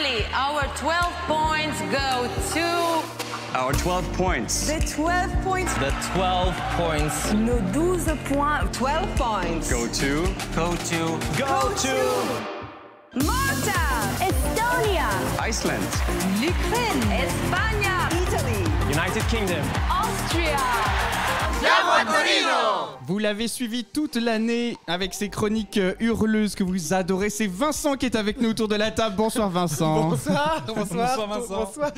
finally, our 12 points go to... Our 12 points. The 12 points. The 12 points. Nos 12 points. 12 points. Go to. Go to. Go to. Malta. Estonia. Iceland. L'Ukraine. Espagne. Italy. United Kingdom. Austria. Vous l'avez suivi toute l'année avec ses chroniques hurleuses que vous adorez. C'est Vincent qui est avec nous autour de la table. Bonsoir Vincent. Bonsoir Vincent. Bonsoir.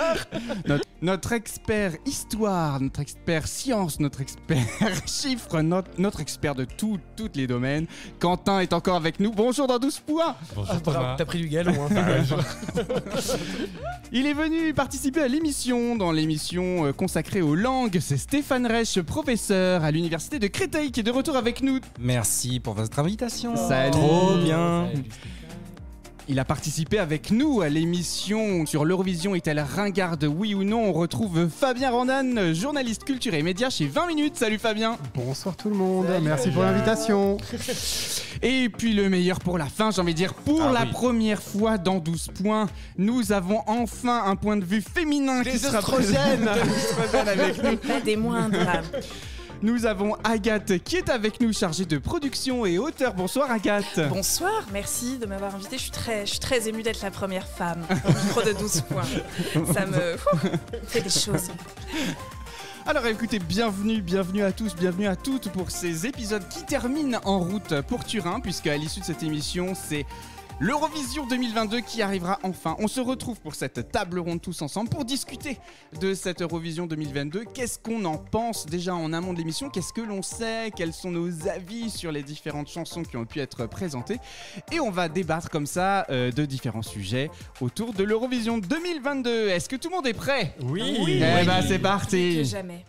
Notre expert histoire, notre expert science, notre expert chiffres, notre expert de tous les domaines. Quentin est encore avec nous. Bonjour dans 12 points. Bonjour Thomas. T'as pris du galon, hein. Il est venu participer à l'émission, dans l'émission consacrée aux langues. C'est Stéphane Reich, professeur à l'université de Créteil, qui est de retour avec nous. Merci pour votre invitation. Salut. Trop bien. Il a participé avec nous à l'émission sur l'Eurovision est-elle ringarde, oui ou non. On retrouve Fabien Randan, journaliste culture et médias chez 20 minutes. Salut Fabien. Bonsoir tout le monde, merci pour l'invitation. Et puis le meilleur pour la fin, j'ai envie de dire, pour la première fois dans 12 points, nous avons enfin un point de vue féminin qui sera présent avec nous. Pas des moindres. Nous avons Agathe qui est avec nous, chargée de production et auteur. Bonsoir Agathe. Bonsoir, merci de m'avoir invité. Je suis très émue d'être la première femme au micro de 12 points. Ça me fait des choses. Alors écoutez, bienvenue à tous, bienvenue à toutes pour ces épisodes qui terminent en route pour Turin, puisque à l'issue de cette émission, c'est l'Eurovision 2022 qui arrivera enfin. On se retrouve pour cette table ronde tous ensemble pour discuter de cette Eurovision 2022. Qu'est-ce qu'on en pense déjà en amont de l'émission? Qu'est-ce que l'on sait? Quels sont nos avis sur les différentes chansons qui ont pu être présentées? Et on va débattre comme ça de différents sujets autour de l'Eurovision 2022. Est-ce que tout le monde est prêt? Oui. Eh ben c'est parti. Que jamais.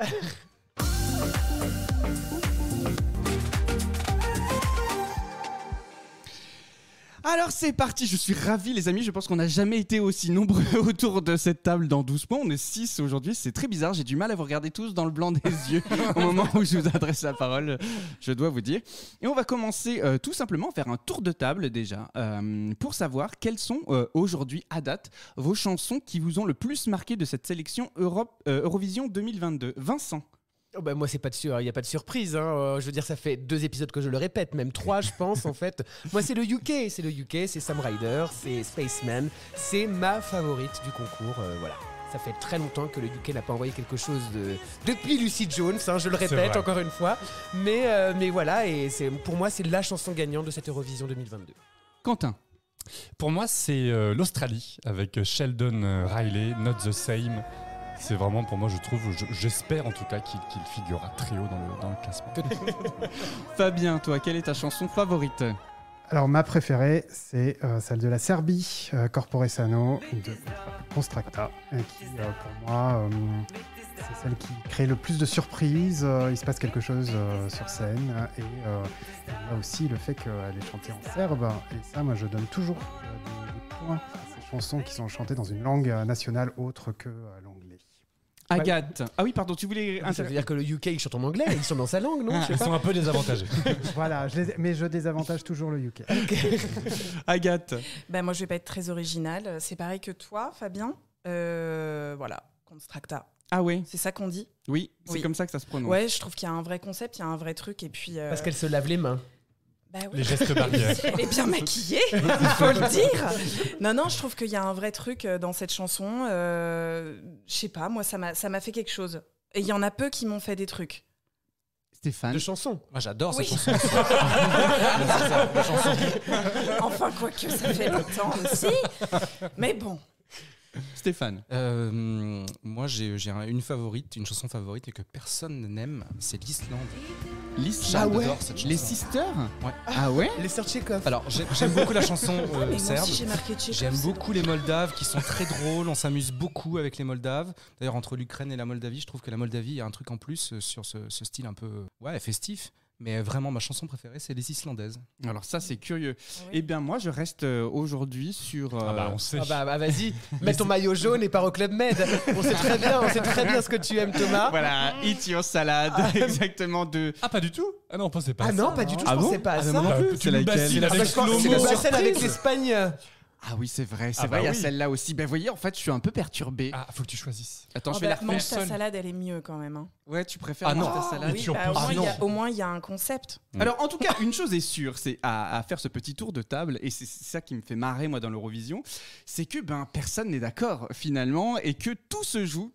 Alors c'est parti, je suis ravi les amis, je pense qu'on n'a jamais été aussi nombreux autour de cette table dans 12 points, on est 6 aujourd'hui, c'est très bizarre, j'ai du mal à vous regarder tous dans le blanc des yeux au moment où je vous adresse la parole, je dois vous dire. Et on va commencer tout simplement à faire un tour de table déjà, pour savoir quelles sont aujourd'hui à date vos chansons qui vous ont le plus marqué de cette sélection Eurovision 2022. Vincent. Oh bah moi, c'est pas sûr, il n'y a pas de surprise. Hein. Je veux dire, ça fait 2 épisodes que je le répète, même 3, je pense, en fait. Moi, c'est le UK, c'est Sam Ryder, c'est Spaceman. C'est ma favorite du concours, voilà. Ça fait très longtemps que le UK n'a pas envoyé quelque chose depuis Lucy Jones, hein, je le répète encore une fois. Mais voilà, et pour moi, c'est la chanson gagnante de cette Eurovision 2022. Quentin. Pour moi, c'est l'Australie avec Sheldon Riley, Not the Same. C'est vraiment, pour moi, j'espère en tout cas qu'il figurera très haut dans le classement. Fabien, toi, quelle est ta chanson favorite? Alors ma préférée, c'est celle de la Serbie, Corpore Sano, de Constracta, qui pour moi, c'est celle qui crée le plus de surprises. Il se passe quelque chose sur scène, et il y a aussi le fait qu'elle est chantée en serbe, et ça, moi, je donne toujours des points à ces chansons qui sont chantées dans une langue nationale autre que l'anglais. Agathe. Ah oui, pardon, tu voulais... Ça veut dire que le UK, ils chantent en anglais, ils sont dans sa langue, non? Ils sont un peu désavantagés. Voilà, mais je désavantage toujours le UK. Agathe. Ben moi, je vais pas être très originale. C'est pareil que toi, Fabien. Voilà, Constracta. Ah oui? C'est ça qu'on dit? Oui, c'est comme ça que ça se prononce. Ouais, je trouve qu'il y a un vrai concept, il y a un vrai truc, et puis... Parce qu'elle se lave les mains. Bah oui. Les gestes barrières. Elle est bien maquillée, il faut le dire. Non, je trouve qu'il y a un vrai truc dans cette chanson. Je sais pas, moi, ça m'a fait quelque chose. Et il y en a peu qui m'ont fait des trucs. Stéphane. De chansons. Moi, j'adore cette chanson. Enfin, quoique, ça fait longtemps aussi. Mais bon. Stéphane. Moi, j'ai une favorite, une chanson favorite et que personne n'aime, c'est l'Islande. L'Islande. J'adore cette chanson. Les Sisters? Ouais. Ah ouais? Les sœurs Tchekhov. Alors, j'aime beaucoup la chanson Mais moi serbe. aussi, j'ai marqué Tchekhov. J'aime beaucoup les Moldaves qui sont très drôles, on s'amuse beaucoup avec les Moldaves. D'ailleurs, entre l'Ukraine et la Moldavie, je trouve que la Moldavie a un truc en plus sur ce style un peu festif. Mais vraiment, ma chanson préférée, c'est les Islandaises. Alors ça, c'est curieux. Oui. Eh bien, moi, je reste aujourd'hui sur... On sait. Vas-y, mets ton maillot jaune et pars au Club Med. On sait très bien ce que tu aimes, Thomas. Voilà, Eat Your Salad, exactement de... Ah, pas du tout? Ah non, on pensait pas à Ah ça. non, pas du tout, je Ah bon? pensais pas à ça. non plus, c'est laquelle? C'est la scène avec l'Espagne. Ah oui, c'est vrai, Ah il y a oui. celle-là aussi. Ben, vous voyez, en fait, je suis un peu perturbé. Ah, faut que tu choisisses. Attends, je vais la refaire. Mange ta salade, elle est mieux quand même. Hein. Ouais, tu préfères Ah non. manger ta salade. Oui, tu en bah, penses- au moins, il y a un concept. Alors, en tout cas, une chose est sûre, c'est à faire ce petit tour de table, et c'est ça qui me fait marrer, moi, dans l'Eurovision, c'est que personne n'est d'accord, finalement, et que tout se joue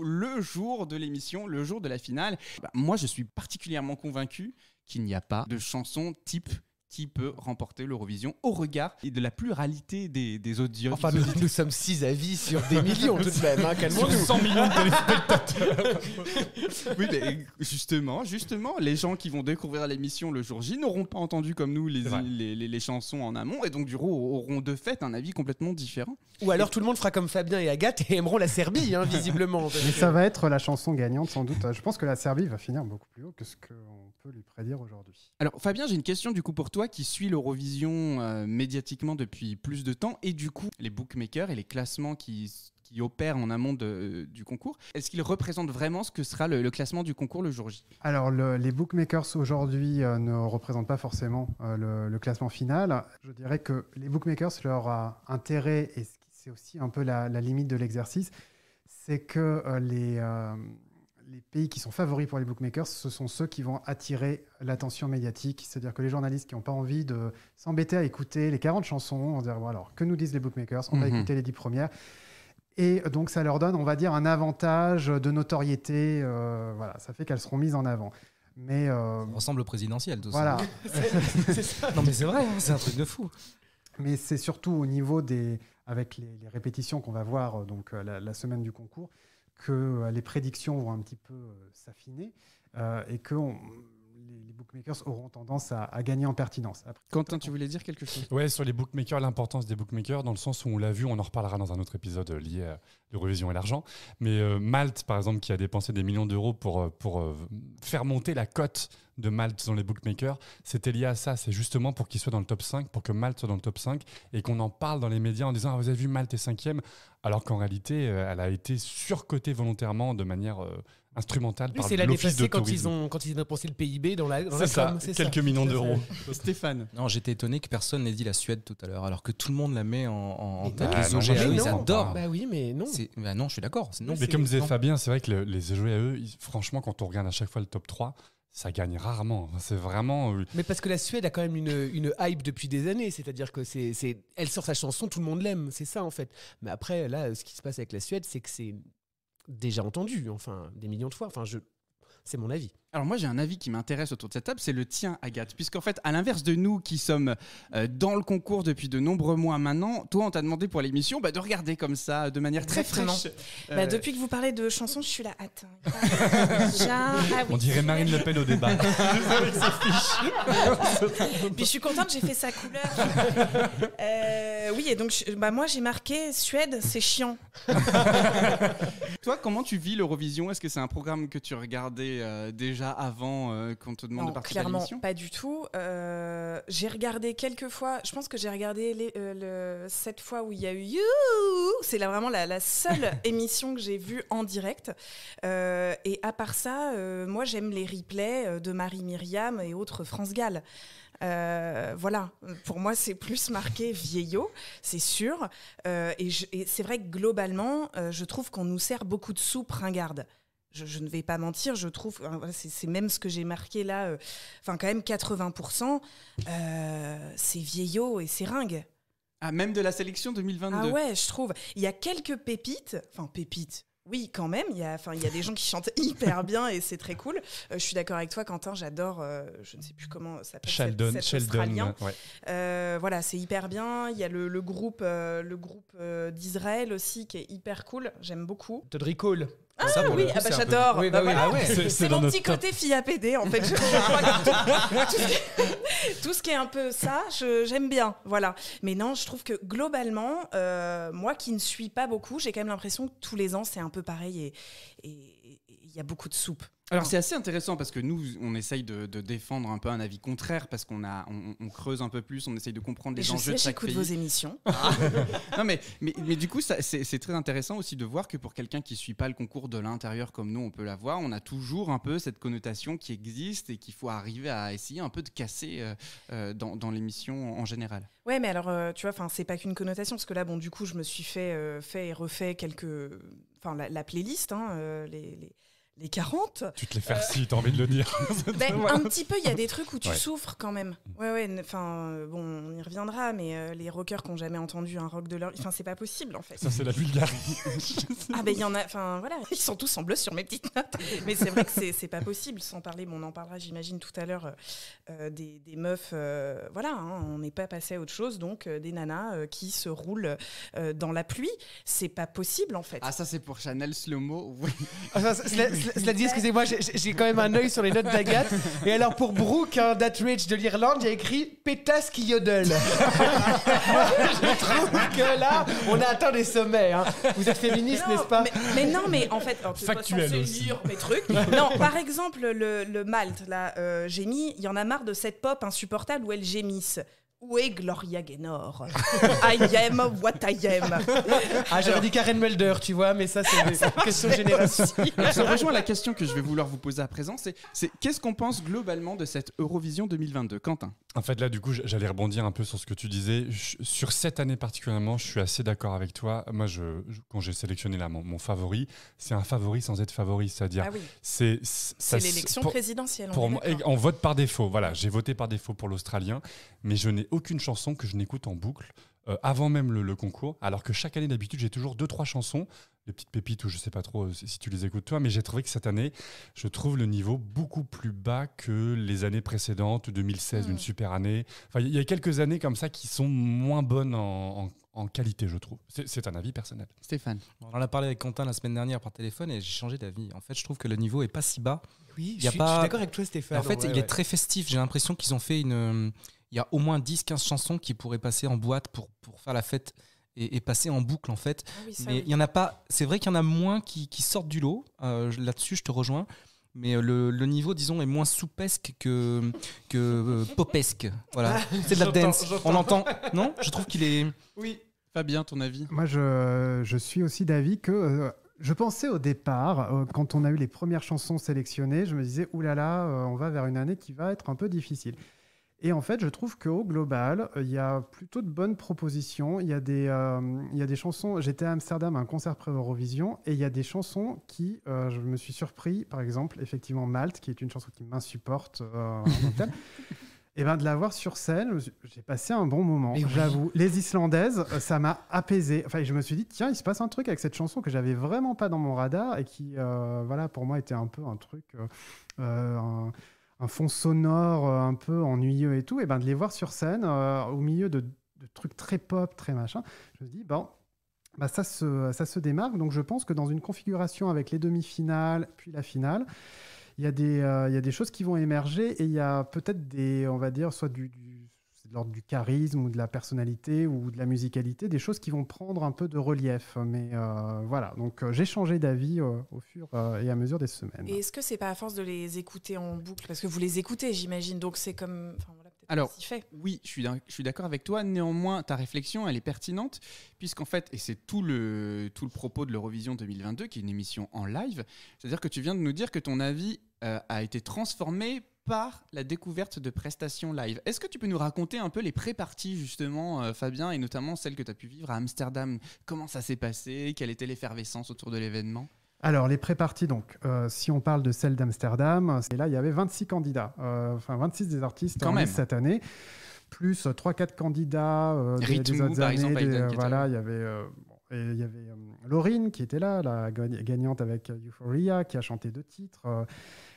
le jour de l'émission, le jour de la finale. Moi, je suis particulièrement convaincu qu'il n'y a pas de chanson type qui peut remporter l'Eurovision au regard de la pluralité des audiences. Enfin, nous sommes 6 avis sur des millions tout de même, hein, calmons-nous. 100 millions de téléspectateurs. Oui, mais justement, les gens qui vont découvrir l'émission le jour J n'auront pas entendu comme nous C'est vrai. les chansons en amont et donc du coup auront de fait un avis complètement différent. Ou alors tout le monde fera comme Fabien et Agathe et aimeront la Serbie, hein, visiblement. Mais ça va être la chanson gagnante sans doute. Je pense que la Serbie va finir beaucoup plus haut que ce qu'on peut lui prédire aujourd'hui. Alors Fabien, j'ai une question du coup pour toi qui suit l'Eurovision médiatiquement depuis plus de temps et du coup les bookmakers et les classements qui opèrent en amont du concours, est-ce qu'ils représentent vraiment ce que sera le classement du concours le jour J? Alors, les bookmakers aujourd'hui ne représentent pas forcément le classement final. Je dirais que les bookmakers, leur intérêt, et c'est aussi un peu la limite de l'exercice, c'est que les pays qui sont favoris pour les bookmakers, ce sont ceux qui vont attirer l'attention médiatique. C'est-à-dire que les journalistes qui n'ont pas envie de s'embêter à écouter les 40 chansons, vont dire, bon, alors, que nous disent les bookmakers? On va écouter les 10 premières. Et donc, ça leur donne, on va dire, un avantage de notoriété. Voilà, ça fait qu'elles seront mises en avant. Mais Ça ressemble au présidentiel, tout voilà. ça. Non, mais c'est vrai, hein, c'est un truc de fou. Mais c'est surtout au niveau avec les répétitions qu'on va voir donc la semaine du concours, que les prédictions vont un petit peu s'affiner et que les bookmakers auront tendance à gagner en pertinence. Après, Quentin, tu voulais dire quelque chose? Ouais, sur les bookmakers, l'importance des bookmakers, dans le sens où on l'a vu, on en reparlera dans un autre épisode lié à l'Eurovision et l'argent. Mais Malte, par exemple, qui a dépensé des millions d'euros pour faire monter la cote de Malte dans les bookmakers, c'était lié à ça. C'est justement pour qu'il soit dans le top 5, pour que Malte soit dans le top 5 et qu'on en parle dans les médias en disant « Ah, vous avez vu, Malte est 5e », alors qu'en réalité, elle a été surcotée volontairement de manière instrumentale Oui, par c'est l'année l'Office de passée quand tourisme. ils ont dépensé le PIB dans la C'est ça, com, quelques millions d'euros. Stéphane. Non, j'étais étonné que personne n'ait dit la Suède tout à l'heure, alors que tout le monde la met en Mais tête. non. Les non, OGAE, moi, je ils comprends adorent. Bah oui, mais non. Bah non, je suis d'accord. C'est non. Mais comme disait non. Fabien, c'est vrai que les OGAE, franchement, quand on regarde à chaque fois le top 3, ça gagne rarement. C'est vraiment... Mais parce que la Suède a quand même une hype depuis des années, c'est-à-dire que elle sort sa chanson, tout le monde l'aime, c'est ça en fait. Mais après, là, ce qui se passe avec la Suède, c'est que c'est déjà entendu, enfin, des millions de fois. Enfin, c'est mon avis. Alors moi j'ai un avis qui m'intéresse autour de cette table, c'est le tien Agathe, puisqu'en fait à l'inverse de nous qui sommes dans le concours depuis de nombreux mois maintenant, toi on t'a demandé pour l'émission de regarder comme ça de manière très Exactement. fraîche. Depuis que vous parlez de chansons, je suis là. Attends. On dirait Marine Le Pen au débat. Puis je suis contente, j'ai fait sa couleur. Oui, et donc moi j'ai marqué Suède, c'est chiant. Toi comment tu vis l'Eurovision? Est-ce que c'est un programme que tu regardais déjà avant qu'on te demande Non, de participer à clairement l'émission? pas du tout. J'ai regardé quelques fois. Je pense que j'ai regardé cette fois où il y a eu You. C'est vraiment la seule émission que j'ai vue en direct. Et à part ça, moi j'aime les replays de Marie-Myriam et autres France Gall. Voilà, pour moi c'est plus marqué vieillot, c'est sûr. Et c'est vrai que globalement, je trouve qu'on nous sert beaucoup de soupe ringarde. Je ne vais pas mentir, je trouve, c'est même ce que j'ai marqué là, quand même 80%, c'est vieillot et c'est ringue. Ah, même de la sélection 2022. Ah ouais, je trouve. Il y a quelques pépites, oui, quand même, il y a des gens qui chantent hyper bien et c'est très cool. Je suis d'accord avec toi, Quentin, j'adore, je ne sais plus comment ça s'appelle, cet Australien. Ouais. Voilà, c'est hyper bien. Il y a le groupe d'Israël aussi qui est hyper cool, j'aime beaucoup. Todd Recall. Ah Ça, pour oui, le coup, c'est un peu- j'adore. Oui, bah oui. voilà. Ah ouais. C'est dans mon notre petit top. côté fille APD en fait. Tout ce qui est un peu ça, j'aime bien. Voilà. Mais non, je trouve que globalement, moi qui ne suis pas beaucoup, j'ai quand même l'impression que tous les ans c'est un peu pareil et il y a beaucoup de soupe. Alors c'est assez intéressant parce que nous, on essaye de défendre un peu un avis contraire parce on creuse un peu plus, on essaye de comprendre les enjeux de chaque pays. J'écoute vos émissions. Non mais du coup, c'est très intéressant aussi de voir que pour quelqu'un qui ne suit pas le concours de l'intérieur comme nous, on peut l'avoir, on a toujours un peu cette connotation qui existe et qu'il faut arriver à essayer un peu de casser dans l'émission en général. Ouais, mais alors, tu vois, c'est pas qu'une connotation, parce que là, bon, du coup, je me suis fait et refait la playlist, les 40. Tu te les fais si t'as envie de le dire. Un petit peu, il y a des trucs où tu souffres quand même. Ouais, bon, on y reviendra, mais les rockers qui n'ont jamais entendu un rock de leur... c'est pas possible, en fait. Ça, c'est la vulgaire. Il y en a... voilà, ils sont tous en bleu sur mes petites notes. Mais c'est vrai que c'est pas possible, sans parler, on en parlera, j'imagine, tout à l'heure, des meufs... on n'est pas passé à autre chose, donc des nanas qui se roulent dans la pluie. C'est pas possible, en fait. Ah, ça, c'est pour Chanel Slow-Mo. Oui. Cela dit, excusez-moi, j'ai quand même un œil sur les notes d'Agathe. Et alors pour Brooke, Datridge de l'Irlande, il y a écrit pétasse qui yodel. Je trouve que là, on a atteint des sommets. Hein. Vous êtes féministe, n'est-ce pas? mais non, mais en fait, factuel aussi. Lire mes trucs. Non, par exemple, le Malte, là, j'ai mis, il y en a marre de cette pop insupportable où elles gémissent. Où est Gloria Gaynor? I am what I am. J'aurais dit Karen Mulder, tu vois, mais ça, c'est une question génération. Ça rejoint la question que je vais vouloir vous poser à présent, c'est qu'est-ce qu'on pense globalement de cette Eurovision 2022, Quentin? En fait, là, du coup, j'allais rebondir un peu sur ce que tu disais. Sur cette année particulièrement, je suis assez d'accord avec toi. Moi, quand j'ai sélectionné là, mon favori, c'est un favori sans être favori. C'est-à-dire, c'est l'élection présidentielle. Pour moi, on vote par défaut. Voilà, j'ai voté par défaut pour l'Australien, mais je n'ai aucune chanson que je n'écoute en boucle avant même le concours, alors que chaque année d'habitude j'ai toujours 2-3 chansons, des petites pépites ou je sais pas trop si tu les écoutes toi, mais j'ai trouvé que cette année je trouve le niveau beaucoup plus bas que les années précédentes. 2016 une super année, il y a quelques années comme ça qui sont moins bonnes en qualité, je trouve. C'est un avis personnel. Stéphane? On en a parlé avec Quentin la semaine dernière par téléphone et j'ai changé d'avis. En fait, je trouve que le niveau est pas si bas. Oui, je suis d'accord avec toi, Stéphane. En fait, il est très festif. J'ai l'impression qu'ils ont fait il y a au moins 10-15 chansons qui pourraient passer en boîte pour faire la fête et passer en boucle, en fait. Mais il y en a pas. C'est vrai qu'il y en a moins qui sortent du lot. Là-dessus, je te rejoins. Mais le niveau, disons, est moins soupesque que popesque. Voilà. C'est de la dance. On l'entend. Non? Je trouve qu'il est... Oui. Fabien, ton avis? Moi, je suis aussi d'avis que... je pensais au départ, quand on a eu les premières chansons sélectionnées, je me disais, oulala, on va vers une année qui va être un peu difficile. Et en fait, je trouve qu'au global, il y a plutôt de bonnes propositions. Il y a des chansons... J'étais à Amsterdam à un concert pré-Eurovision et il y a des chansons qui... je me suis surpris, par exemple, effectivement, Malte, qui est une chanson qui m'insupporte en tant que telle. Et de la voir sur scène, j'ai passé un bon moment, j'avoue. Les Islandaises, ça m'a apaisé. Enfin, je me suis dit, tiens, il se passe un truc avec cette chanson que j'avais vraiment pas dans mon radar et qui, pour moi, était un peu un truc... un fond sonore un peu ennuyeux et tout, et de les voir sur scène au milieu de trucs très pop, très machin, je me dis, ça se démarque. Donc je pense que dans une configuration avec les demi-finales, puis la finale, il y a des choses qui vont émerger et il y a peut-être on va dire, soit c'est de l'ordre du charisme ou de la personnalité ou de la musicalité, des choses qui vont prendre un peu de relief. Mais voilà, donc j'ai changé d'avis au fur et à mesure des semaines. Et est-ce que c'est pas à force de les écouter en boucle? Parce que vous les écoutez, j'imagine, donc c'est comme... Alors, oui, je suis d'accord avec toi. Néanmoins, ta réflexion, elle est pertinente, puisqu'en fait, et c'est tout le propos de l'Eurovision 2022, qui est une émission en live, c'est-à-dire que tu viens de nous dire que ton avis a été transformé par la découverte de prestations live. Est-ce que tu peux nous raconter un peu les pré-parties, justement, Fabien, et notamment celles que tu as pu vivre à Amsterdam? Comment ça s'est passé? Quelle était l'effervescence autour de l'événement? Alors, les pré-parties, donc, si on parle de celle d'Amsterdam, et là, il y avait 26 candidats, 26 des artistes en lice cette année, plus 3-4 candidats des autres années. Voilà, il y avait Lauryn qui était là, la gagnante avec Euphoria, qui a chanté 2 titres.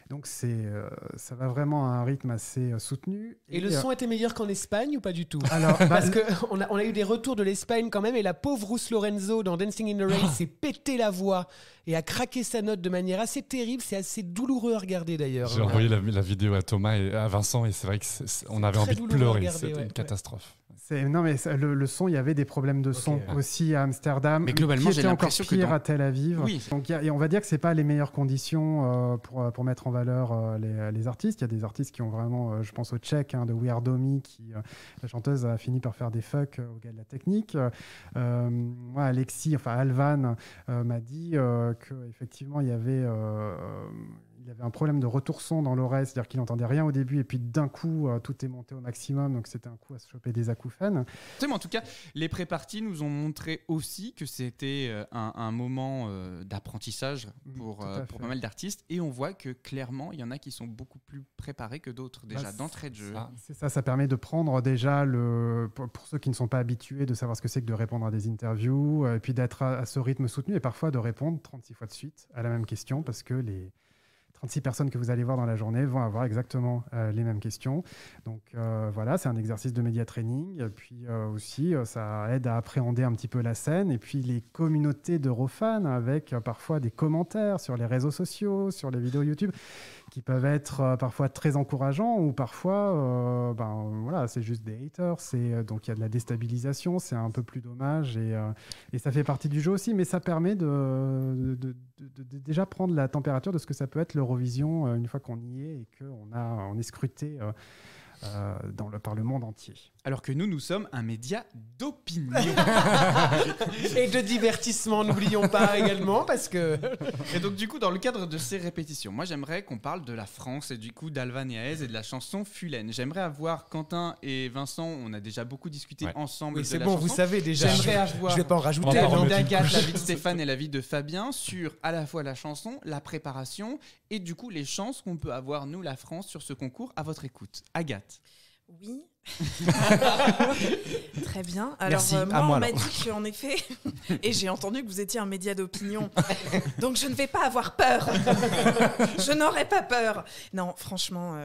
Donc ça va vraiment à un rythme assez soutenu. Et le son était meilleur qu'en Espagne ou pas du tout? Alors, parce qu'on a eu des retours de l'Espagne quand même, et la pauvre Ruth Lorenzo dans Dancing in the Rain s'est pété la voix et a craqué sa note de manière assez terrible. C'est assez douloureux à regarder d'ailleurs. J'ai envoyé la vidéo à Thomas et à Vincent et c'est vrai qu'on avait envie de pleurer. C'était une catastrophe. Non, mais le son, il y avait des problèmes de son aussi à Amsterdam. Mais globalement, qui j'ai était encore l'impression que pire à Tel Aviv. Oui. Donc, et on va dire que c'est pas les meilleures conditions pour mettre en valeur les artistes. Il y a des artistes qui ont vraiment, je pense au Tchèque de We Are Domi, qui la chanteuse a fini par faire des fucks au gars de la technique. Moi, Alvan m'a dit qu'effectivement, il y avait un problème de retour son dans l'oreille, c'est-à-dire qu'il n'entendait rien au début et puis d'un coup, tout est monté au maximum, donc c'était un coup à se choper des acouphènes. En tout cas, les pré-parties nous ont montré aussi que c'était un moment d'apprentissage pour pas mal d'artistes, et on voit que clairement, il y en a qui sont beaucoup plus préparés que d'autres déjà d'entrée de jeu. Ça permet de prendre déjà, pour ceux qui ne sont pas habitués, de savoir ce que c'est que de répondre à des interviews, et puis d'être à ce rythme soutenu, et parfois de répondre 36 fois de suite à la même question, parce que les 36 personnes que vous allez voir dans la journée vont avoir exactement les mêmes questions. Donc voilà, c'est un exercice de média training. Et puis aussi, ça aide à appréhender un petit peu la scène. Et puis les communautés d'Eurofans avec parfois des commentaires sur les réseaux sociaux, sur les vidéos YouTube, qui peuvent être parfois très encourageants ou parfois, voilà, c'est juste des haters. Donc il y a de la déstabilisation, c'est un peu plus dommage et ça fait partie du jeu aussi, mais ça permet de déjà prendre la température de ce que ça peut être l'Eurovision une fois qu'on y est et qu'on est scruté par le monde entier. Alors que nous sommes un média d'opinion. Et de divertissement, n'oublions pas également, parce que... Et donc du coup, dans le cadre de ces répétitions, moi j'aimerais qu'on parle de la France et du coup d'Alvan et Aez et de la chanson Fulen. J'aimerais avoir Quentin et Vincent, on a déjà beaucoup discuté ensemble de la chanson. C'est bon, vous savez déjà. J'aimerais avoir je vais pas en rajouter. l'avis d'Agathe, l'avis de Stéphane et l'avis de Fabien sur à la fois la chanson, la préparation et du coup les chances qu'on peut avoir, nous, la France, sur ce concours. À votre écoute. Agathe. Oui. Très bien. Alors, moi, on m'a dit qu'en effet, et j'ai entendu que vous étiez un média d'opinion, donc je ne vais pas avoir peur. Je n'aurai pas peur. Non, franchement,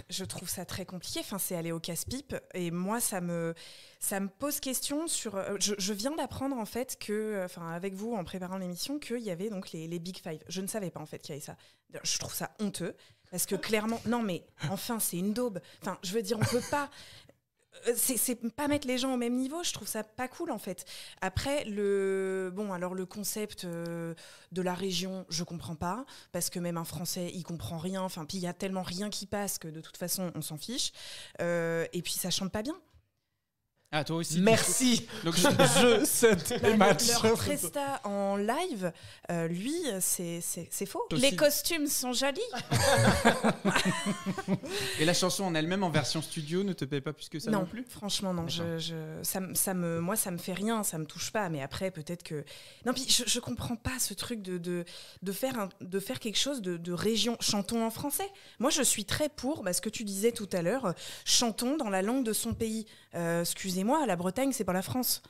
je trouve ça très compliqué. Enfin, c'est aller au casse-pipe. Et moi, ça me pose question sur... je viens d'apprendre, en fait, avec vous, en préparant l'émission, qu'il y avait donc les Big Five. Je ne savais pas, en fait, qu'il y avait ça. Je trouve ça honteux. Parce que clairement, non mais enfin c'est une daube. Enfin, je veux dire, on peut pas. C'est pas mettre les gens au même niveau. Je trouve ça pas cool en fait. Après le concept de la région, je comprends pas parce que même un Français il comprend rien. Enfin, puis il y a tellement rien qui passe que de toute façon on s'en fiche. Et puis ça chante pas bien. Ah, toi aussi. Merci. Donc Je cède les matchs. Leur presta en live, lui, c'est faux. Les costumes sont jolis. Et la chanson en elle-même, en version studio, ne te plaît pas plus que ça non plus ? Franchement, non. Moi, ça me fait rien, ça me touche pas. Mais après, peut-être que... Non, puis je comprends pas ce truc de faire quelque chose de région. Chantons en français. Moi, je suis très pour, ce que tu disais tout à l'heure, chantons dans la langue de son pays. Excusez-moi, la Bretagne, c'est pas la France.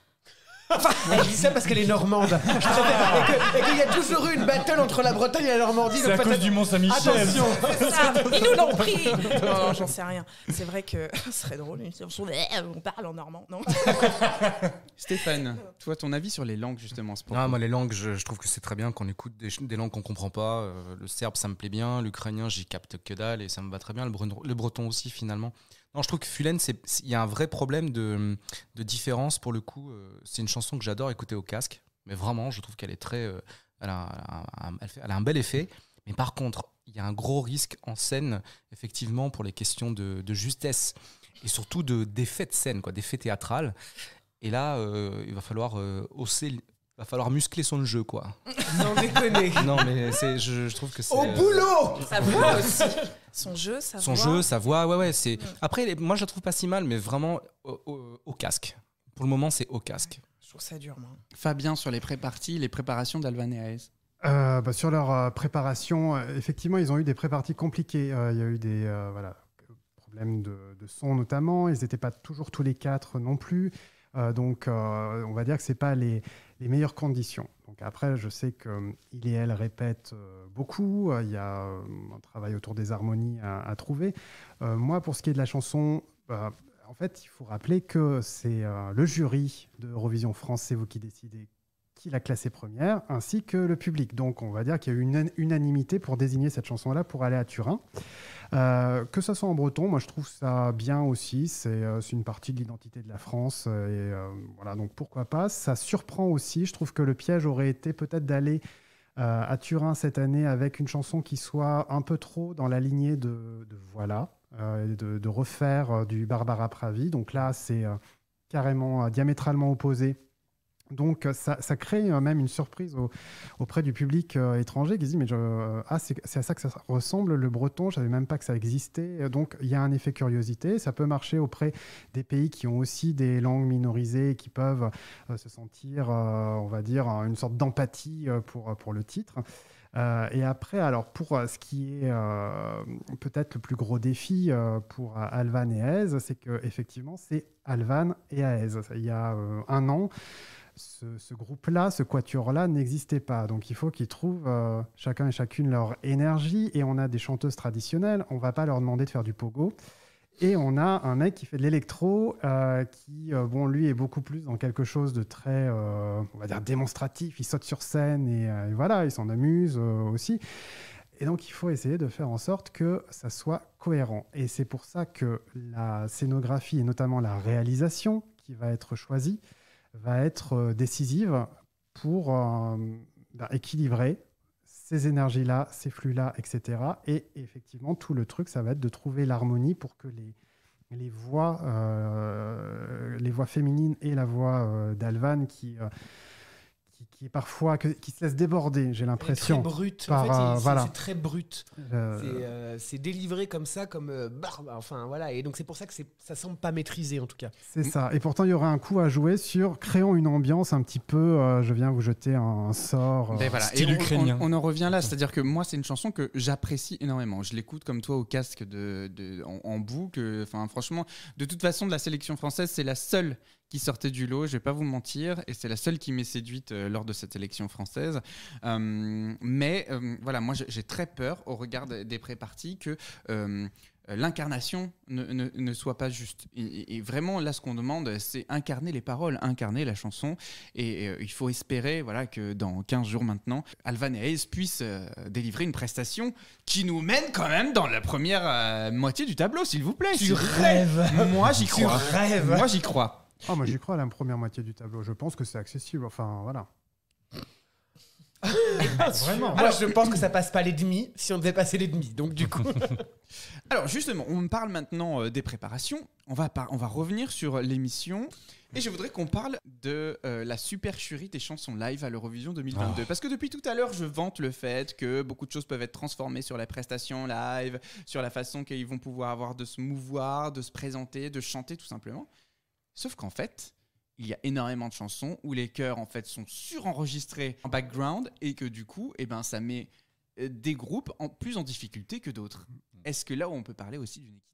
Enfin, elle dit ça parce qu'elle est normande. Et qu'il y a toujours eu une battle entre la Bretagne et la Normandie. C'est à cause du Mont-Saint-Michel. Attention. C'est ça, ils nous l'ont pris. Non, j'en sais rien. C'est vrai que ce serait drôle. On parle en normand, non ? Stéphane, toi, ton avis sur les langues, justement. Moi, les langues, je trouve que c'est très bien qu'on écoute des langues qu'on comprend pas. Le serbe, ça me plaît bien. L'ukrainien, j'y capte que dalle et ça me va très bien. Le breton aussi, finalement. Non, je trouve que Fulen, il y a un vrai problème de différence pour le coup. C'est une chanson que j'adore écouter au casque, mais vraiment, je trouve qu'elle est très, elle a un bel effet. Mais par contre, il y a un gros risque en scène, effectivement, pour les questions de justesse et surtout d'effets de scène, d'effets théâtrales. Et là, il va falloir va falloir muscler son jeu, quoi. Sans déconner. Non, mais je trouve que c'est... Au boulot. Ça voix aussi. Son jeu, sa voix. Son jeu, sa voix, ouais. C'est... Après, moi, je la trouve pas si mal, mais vraiment au casque. Pour le moment, c'est au casque. Je trouve ça dur, moi. Fabien, sur les pré-parties, les préparations d'Alvan et Aez. Sur leur préparation, effectivement, ils ont eu des pré-parties compliquées. Il y a eu des problèmes de son, notamment. Ils n'étaient pas toujours tous les quatre non plus. Donc, on va dire que ce n'est pas les meilleures conditions. Donc après, je sais qu'il et elle répètent beaucoup. Il y a un travail autour des harmonies à trouver. Moi, pour ce qui est de la chanson, en fait, il faut rappeler que c'est le jury de Eurovision France, c'est vous qui décidez qui l'a classée première, ainsi que le public. Donc on va dire qu'il y a eu une unanimité pour désigner cette chanson-là pour aller à Turin. Que ça soit en breton, moi je trouve ça bien aussi, c'est une partie de l'identité de la France, voilà, donc pourquoi pas. Ça surprend aussi, je trouve que le piège aurait été peut-être d'aller à Turin cette année avec une chanson qui soit un peu trop dans la lignée de Voilà, de refaire du Barbara Pravi. Donc là, c'est carrément diamétralement opposé. Donc ça crée même une surprise auprès du public étranger qui se dit mais c'est à ça que ça ressemble le breton, je savais même pas que ça existait. Donc il y a un effet curiosité, ça peut marcher auprès des pays qui ont aussi des langues minorisées et qui peuvent se sentir, on va dire, une sorte d'empathie pour le titre. Et après, alors pour ce qui est peut-être le plus gros défi pour Alvan et Aez, c'est qu'effectivement c'est Alvan et Aez. Il y a un an, ce groupe-là, ce quatuor-là n'existait pas. Donc il faut qu'ils trouvent chacun et chacune leur énergie. Et on a des chanteuses traditionnelles. On ne va pas leur demander de faire du pogo. Et on a un mec qui fait de l'électro, qui, lui, est beaucoup plus dans quelque chose de très, on va dire, démonstratif. Il saute sur scène et voilà, il s'en amuse aussi. Et donc, il faut essayer de faire en sorte que ça soit cohérent. Et c'est pour ça que la scénographie, et notamment la réalisation qui va être choisie, va être décisive pour équilibrer ces énergies-là, ces flux-là, etc. Et effectivement, tout le truc, ça va être de trouver l'harmonie pour que les voix féminines et la voix d'Alvan qui est parfois qui se laisse déborder, j'ai l'impression. Très brut. En fait, c'est très brut. C'est délivré comme ça, comme enfin voilà. Et donc c'est pour ça que ça semble pas maîtrisé en tout cas. C'est ça. Et pourtant il y aurait un coup à jouer sur créons une ambiance un petit peu. Je viens vous jeter un sort. Voilà. Style Et ukrainien. on en revient là, c'est-à-dire que moi c'est une chanson que j'apprécie énormément. Je l'écoute comme toi au casque en boucle. Enfin franchement, de toute façon de la sélection française, c'est la seule qui sortait du lot, je vais pas vous mentir, et c'est la seule qui m'est séduite lors de cette élection française. Mais voilà, moi j'ai très peur au regard des pré-parties que l'incarnation ne soit pas juste. Et vraiment, là, ce qu'on demande, c'est incarner les paroles, incarner la chanson. Et il faut espérer voilà, que dans 15 jours maintenant, Alvan et Aez puissent délivrer une prestation qui nous mène quand même dans la première moitié du tableau, s'il vous plaît. Tu rêves. Moi, j'y crois. Tu rêves. Moi, j'y crois. Moi j'y crois à la première moitié du tableau. Je pense que c'est accessible. Enfin, voilà. Vraiment. Alors, je pense que ça passe pas les demi si on devait passer les demi. Donc, du coup. Alors, justement, on parle maintenant des préparations. On va revenir sur l'émission. Et je voudrais qu'on parle de la supercherie des chansons live à l'Eurovision 2022. Parce que depuis tout à l'heure, je vante le fait que beaucoup de choses peuvent être transformées sur la prestation live, sur la façon qu'ils vont pouvoir avoir de se mouvoir, de se présenter, de chanter tout simplement. Sauf qu'en fait, il y a énormément de chansons où les chœurs en fait sont surenregistrés en background et que du coup, ça met des groupes plus en difficulté que d'autres. Est-ce que là où on peut parler aussi d'une équité ?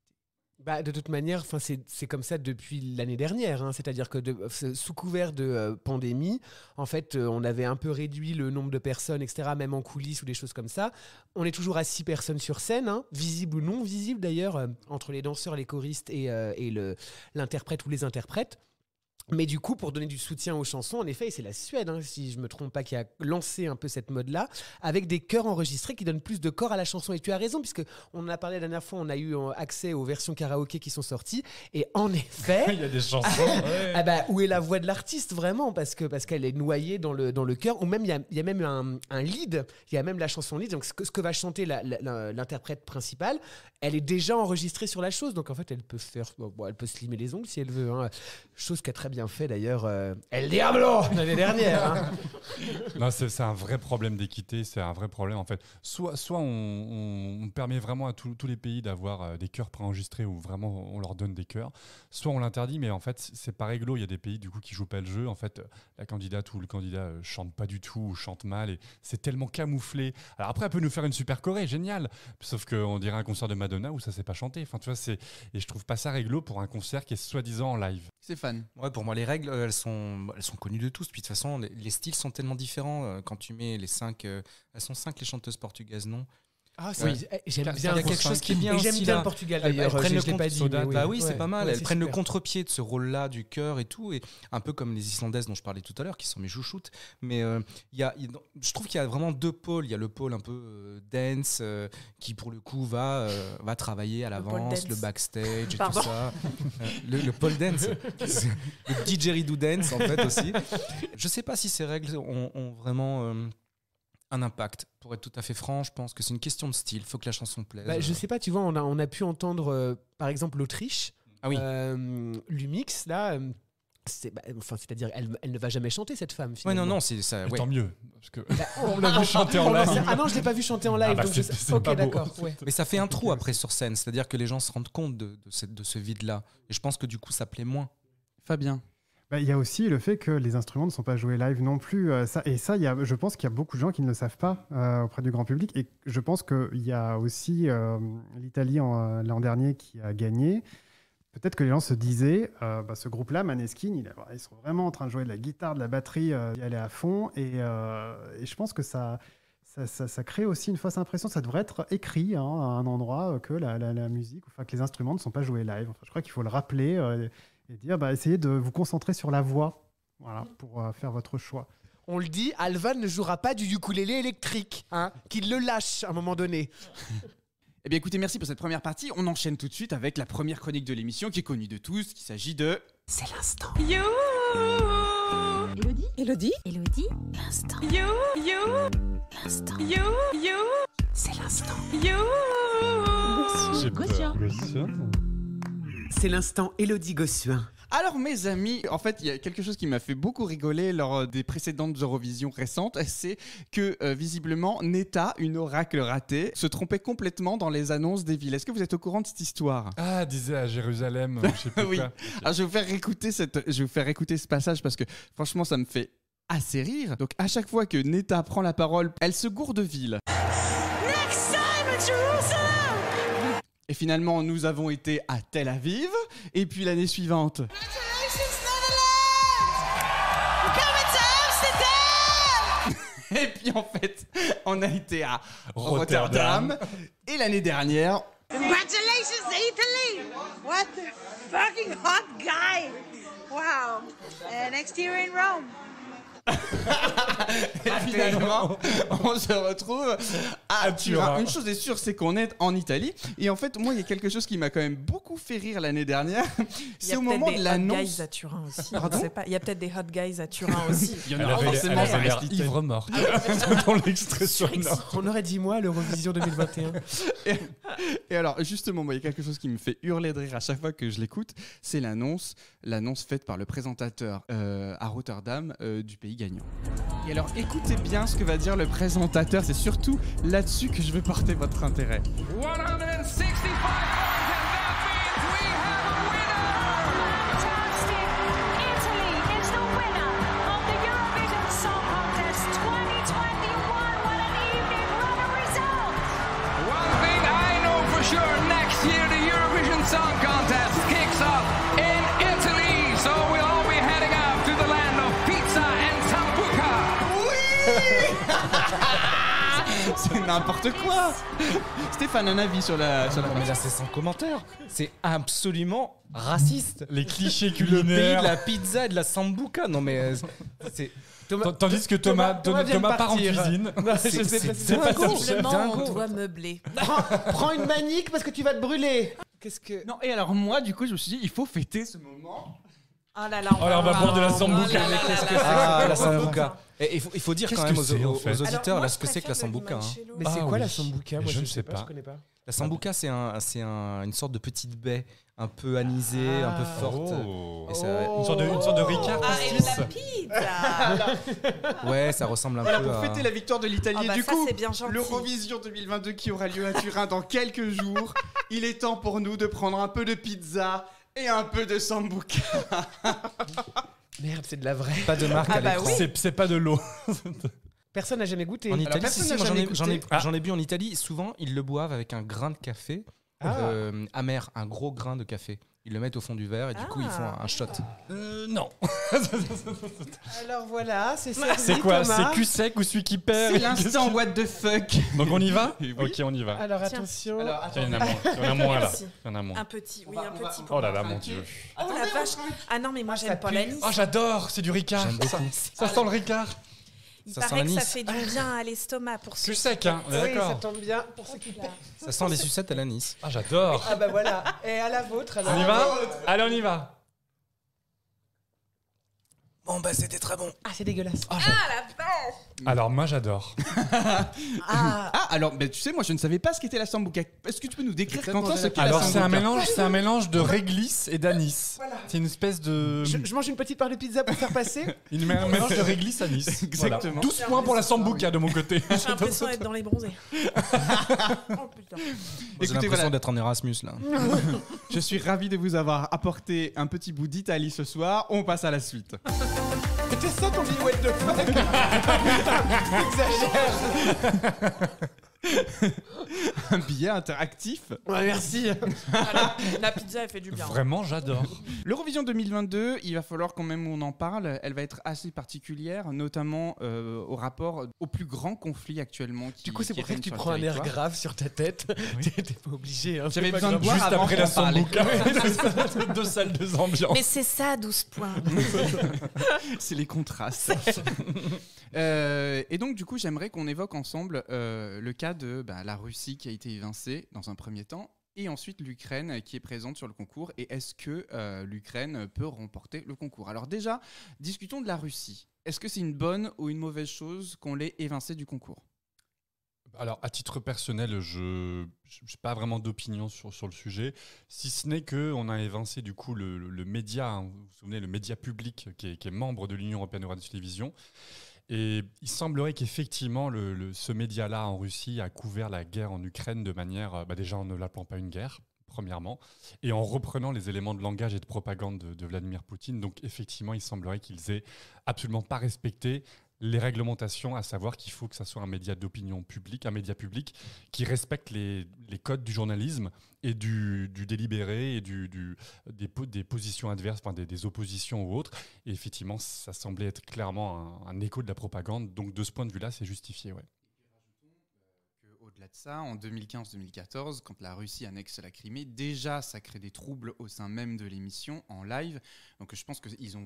De toute manière, c'est comme ça depuis l'année dernière. Hein. C'est-à-dire que sous couvert de pandémie, en fait, on avait un peu réduit le nombre de personnes, etc., même en coulisses ou des choses comme ça. On est toujours à 6 personnes sur scène, hein, visibles ou non visibles d'ailleurs, entre les danseurs, les choristes et l'interprète ou les interprètes. Mais du coup, pour donner du soutien aux chansons, en effet, c'est la Suède, hein, si je ne me trompe pas, qui a lancé un peu cette mode-là, avec des chœurs enregistrés qui donnent plus de corps à la chanson. Et tu as raison, puisque on en a parlé la dernière fois, on a eu accès aux versions karaoké qui sont sorties. Et en effet... Il y a des chansons. Où est la voix de l'artiste, vraiment ? Parce qu'elle est noyée dans le chœur. Ou même, il y a même un lead, il y a même la chanson lead. Donc, ce que va chanter l'interprète principale, elle est déjà enregistrée sur la chose. Donc, en fait, elle peut elle peut se limer les ongles si elle veut. Hein. Chose qu'a très bien fait d'ailleurs El Diablo l'année dernière. Hein. Non, c'est un vrai problème d'équité, c'est un vrai problème en fait. Soit on permet vraiment à tous les pays d'avoir des chœurs préenregistrés où vraiment on leur donne des chœurs, soit on l'interdit, mais en fait c'est pas réglo. Il y a des pays du coup qui jouent pas le jeu. En fait, la candidate ou le candidat chante pas du tout ou chante mal et c'est tellement camouflé. Alors après, elle peut nous faire une super choré, génial. Sauf qu'on dirait un concert de Madonna où ça s'est pas chanté. Enfin, tu vois, et je trouve pas ça réglo pour un concert qui est soi-disant en live. Stéphane. Ouais, pour moi, les règles, elles sont connues de tous. Puis de toute façon, les styles sont tellement différents. Quand tu mets les 5, elles sont 5 les chanteuses portugaises, non ? Ah, Oui. j'aime Il y bien a quelque chose qui est bien Et j'aime aussi, bien là. le Portugal Elles d'ailleurs. prennent le Je l'ai pas dit. Soda, mais bah oui, c'est Ouais, pas mal. ouais, Elles c'est prennent le super. contre-pied de ce rôle-là du cœur et tout, et un peu comme les Islandaises dont je parlais tout à l'heure, qui sont mes chouchoutes. Mais je trouve qu'il y a vraiment deux pôles. Il y a le pôle un peu dance, qui pour le coup va travailler à pôle l'avance, dance. le backstage et Pardon. tout ça. Le pôle dance, le didgeridoo dance en fait aussi. Je sais pas si ces règles ont vraiment un impact. Pour être tout à fait franc, je pense que c'est une question de style. Il faut que la chanson plaise. Bah, je sais pas, tu vois, on a pu entendre par exemple l'Autriche, Ah oui. Lumix, là. C'est-à-dire, elle ne va jamais chanter cette femme. Ouais, Finalement. non, c'est ça. Mais Ouais. tant mieux. Parce que On l'a vu chanter en live. Ah non, je l'ai pas vu chanter en live. Ah bah, donc c'est ok, pas beau. d'accord. Ouais. Mais ça fait un trou après sur scène, c'est-à-dire que les gens se rendent compte de ce vide-là. Et je pense que du coup, ça plaît moins. Fabien. Bah, il y a aussi le fait que les instruments ne sont pas joués live non plus. Je pense qu'il y a beaucoup de gens qui ne le savent pas auprès du grand public. Et je pense qu'il y a aussi l'Italie l'an dernier qui a gagné. Peut-être que les gens se disaient, ce groupe-là, Maneskin, ils sont vraiment en train de jouer de la guitare, de la batterie, d'y aller à fond. Et je pense que ça crée aussi une fausse impression. Ça devrait être écrit à un endroit que la musique, enfin que les instruments ne sont pas joués live. Enfin, je crois qu'il faut le rappeler et dire, essayez de vous concentrer sur la voix, voilà, pour faire votre choix. On le dit, Alvan ne jouera pas du ukulélé électrique, hein, qu'il le lâche à un moment donné. Eh bien écoutez, merci pour cette première partie. On enchaîne tout de suite avec la première chronique de l'émission qui est connue de tous. Il s'agit de... C'est l'instant. You. Elodie, L'instant. You. l'instant. You. C'est l'instant. You. j'ai Gossuin. peur. C'est l'instant Élodie Gossuin. Alors mes amis, en fait, il y a quelque chose qui m'a fait beaucoup rigoler lors des précédentes Eurovision récentes, c'est que visiblement Netta, une oracle ratée, se trompait complètement dans les annonces des villes. Est-ce que vous êtes au courant de cette histoire ? Ah, disait à Jérusalem, je sais plus Oui. quoi. Alors je vais vous faire écouter ce passage parce que franchement ça me fait assez rire. Donc à chaque fois que Netta prend la parole, elle se gourde de ville. Next time in Jerusalem. Et finalement nous avons été à Tel Aviv. Et puis l'année suivante... Congratulations, Netherlands. We're coming to Amsterdam. Et puis en fait, on a été à Rotterdam. Et l'année dernière... Congratulations, Italy. What the fucking hot guy. Wow. Next year in Rome. Et finalement, on se retrouve à Turin. Turin. Une chose est sûre, c'est qu'on est en Italie. Et en fait, moi, il y a quelque chose qui m'a quand même beaucoup fait rire l'année dernière. Il y C'est a au peut-être moment des de hot l'annonce. guys à Turin aussi. On ne sait pas. Il y a peut-être des hot guys à Turin aussi. Il y en Elle aura avait forcément, ça l'air reste l'Italie. ivre morte dans l'extrait sonore. On aurait dit moi l'Eurovision 2021. Et alors, justement, moi, il y a quelque chose qui me fait hurler de rire à chaque fois que je l'écoute. C'est l'annonce faite par le présentateur à Rotterdam du pays gagnant. Et alors, écoutez bien ce que va dire le présentateur. C'est surtout là-dessus que je veux porter votre intérêt. 165 points, and that means we have a winner! Fantastic! Italy is the winner of the Eurovision Song Contest 2021. What an evening! What a result! One thing I know for sure, next year the Eurovision Song Contest kicks off in Italy, so we'll all be heading out to the land of pizza and sambuca. C'est n'importe quoi. Stéphane, un avis sur la Non, mais là, c'est sans commentaire. C'est absolument raciste. Les clichés Le pays culinaires. de la pizza et de la sambuca. c'est Tandis que Thomas Thomas vient de part en partir. cuisine. Je sais pas si c'est pas top chef. Visiblement, on dingo. doit meubler. Prends une manique parce que tu vas te brûler. Qu'est-ce que. Non, et alors moi, du coup, je me suis dit, il faut fêter ce moment. Oh là là, Oh là, on va boire de la sambuca. Oh là là là là là. Ah, la sambuca. Et il faut dire Qu'est-ce quand même que c'est, en fait aux auditeurs Alors, moi, là je ce que c'est que la préfère le sambuca. Hein. limoncello. Mais Ah c'est quoi oui. la sambuca? Moi, Je ne sais pas. Je connais pas. La sambuca, c'est une sorte de petite baie un peu anisée, un peu forte. Oh. Et ça, Une sorte de Ricard Ah, et de pastis. la pizza. ouais, ça ressemble un Voilà, peu pour à... fêter la victoire de l'Italie. Ah Et bah du ça, coup, c'est bien gentil. l'Eurovision 2022 qui aura lieu à Turin dans quelques jours, il est temps pour nous de prendre un peu de pizza et un peu de sambuca. Merde, c'est de la vraie. Pas de marque Ah à bah l'écran. oui. C'est pas de l'eau. Personne n'a jamais goûté. En Italie, personne si, n'a moi jamais j'en ai, goûté. j'en ai bu en Italie. Souvent, ils le boivent avec un grain de café Ah. amer, un gros grain de café. Ils le mettent au fond du verre et du coup ils font un shot. Non. Alors voilà, c'est ça. C'est quoi? C'est cul sec ou celui qui perd? C'est l'instant what the fuck. Donc on y va? Oui. Ok, on y va. Alors Tiens. attention. Tiens, il y en a moins. Il y en a moins là. Merci. Il y en a moins. Un petit, oui, un petit. Oh là là, mon Dieu. Oh la vache. Ah non, mais moi j'aime pas l'anis. Oh, j'adore, c'est du Ricard. J'aime beaucoup. Ça sent le Ricard. Il Ça sent paraît que ça l'anis. fait du bien à l'estomac pour ceux Cul sec, hein. On est Oui, ça d'accord. tombe bien pour ceux qui perdent. Ça sent les sucettes à l'anis. Ah, j'adore. Ah bah voilà. Et à la vôtre. alors. On y va? Allez, on y va. Bon bah c'était très bon. Ah, c'est dégueulasse. Ah la vache. Alors, moi, j'adore. Ah, alors, tu sais, moi je ne savais pas ce qu'était la sambuca. Est-ce que tu peux nous décrire, Quentin, ce qu'est la Alors, c'est sambuca? un mélange de réglisse et d'anis. Voilà. C'est une espèce de. Je mange une petite part de pizza pour faire passer. Un mélange de réglisse à Nice. Exactement. Voilà. 12 points pour la sambuca de mon côté. J'ai l'impression d'être dans les bronzés. Oh putain. J'ai l'impression d'être en Erasmus là. Je suis ravi de vous avoir apporté un petit bout d'Italie ce soir. On passe à la suite. C'est ça ton dit what the fuck. Exagère. Un billet interactif. Ouais, merci. La pizza elle fait du bien. Vraiment, j'adore. L'Eurovision 2022, il va falloir quand même on en parle. Elle va être assez particulière, notamment au rapport au plus grand conflit actuellement. Du coup, c'est qui pour ça que règne tu sur le prends un air territoire. grave sur ta tête. T'es pas obligé. Hein. J'avais C'est pas besoin de grave. boire Juste avant après la qu'on parle. sambuca. Deux salles, deux ambiances. Mais c'est ça, 12 points. C'est les contrastes. Et donc, du coup, j'aimerais qu'on évoque ensemble le cas de la Russie qui a été évincée dans un premier temps, et ensuite l'Ukraine qui est présente sur le concours. Et est-ce que l'Ukraine peut remporter le concours? Alors déjà, discutons de la Russie. Est-ce que c'est une bonne ou une mauvaise chose qu'on l'ait évincée du concours? Alors, à titre personnel, je n'ai pas vraiment d'opinion sur le sujet, si ce n'est qu'on a évincé du coup le média, hein, vous vous souvenez, le média public qui est membre de l'Union européenne de radio-télévision. Et il semblerait qu'effectivement, ce média-là en Russie a couvert la guerre en Ukraine de manière, déjà en ne l'appelant pas une guerre, premièrement, et en reprenant les éléments de langage et de propagande de Vladimir Poutine. Donc effectivement, il semblerait qu'ils aient absolument pas respecté les réglementations, à savoir qu'il faut que ça soit un média d'opinion publique, un média public qui respecte les codes du journalisme et du délibéré et des positions adverses, enfin des oppositions ou autres. Et effectivement, ça semblait être clairement un écho de la propagande. Donc de ce point de vue-là, c'est justifié, ouais. Au-delà de ça, en 2015-2014, quand la Russie annexe la Crimée, déjà ça crée des troubles au sein même de l'émission en live. Donc je pense qu'ils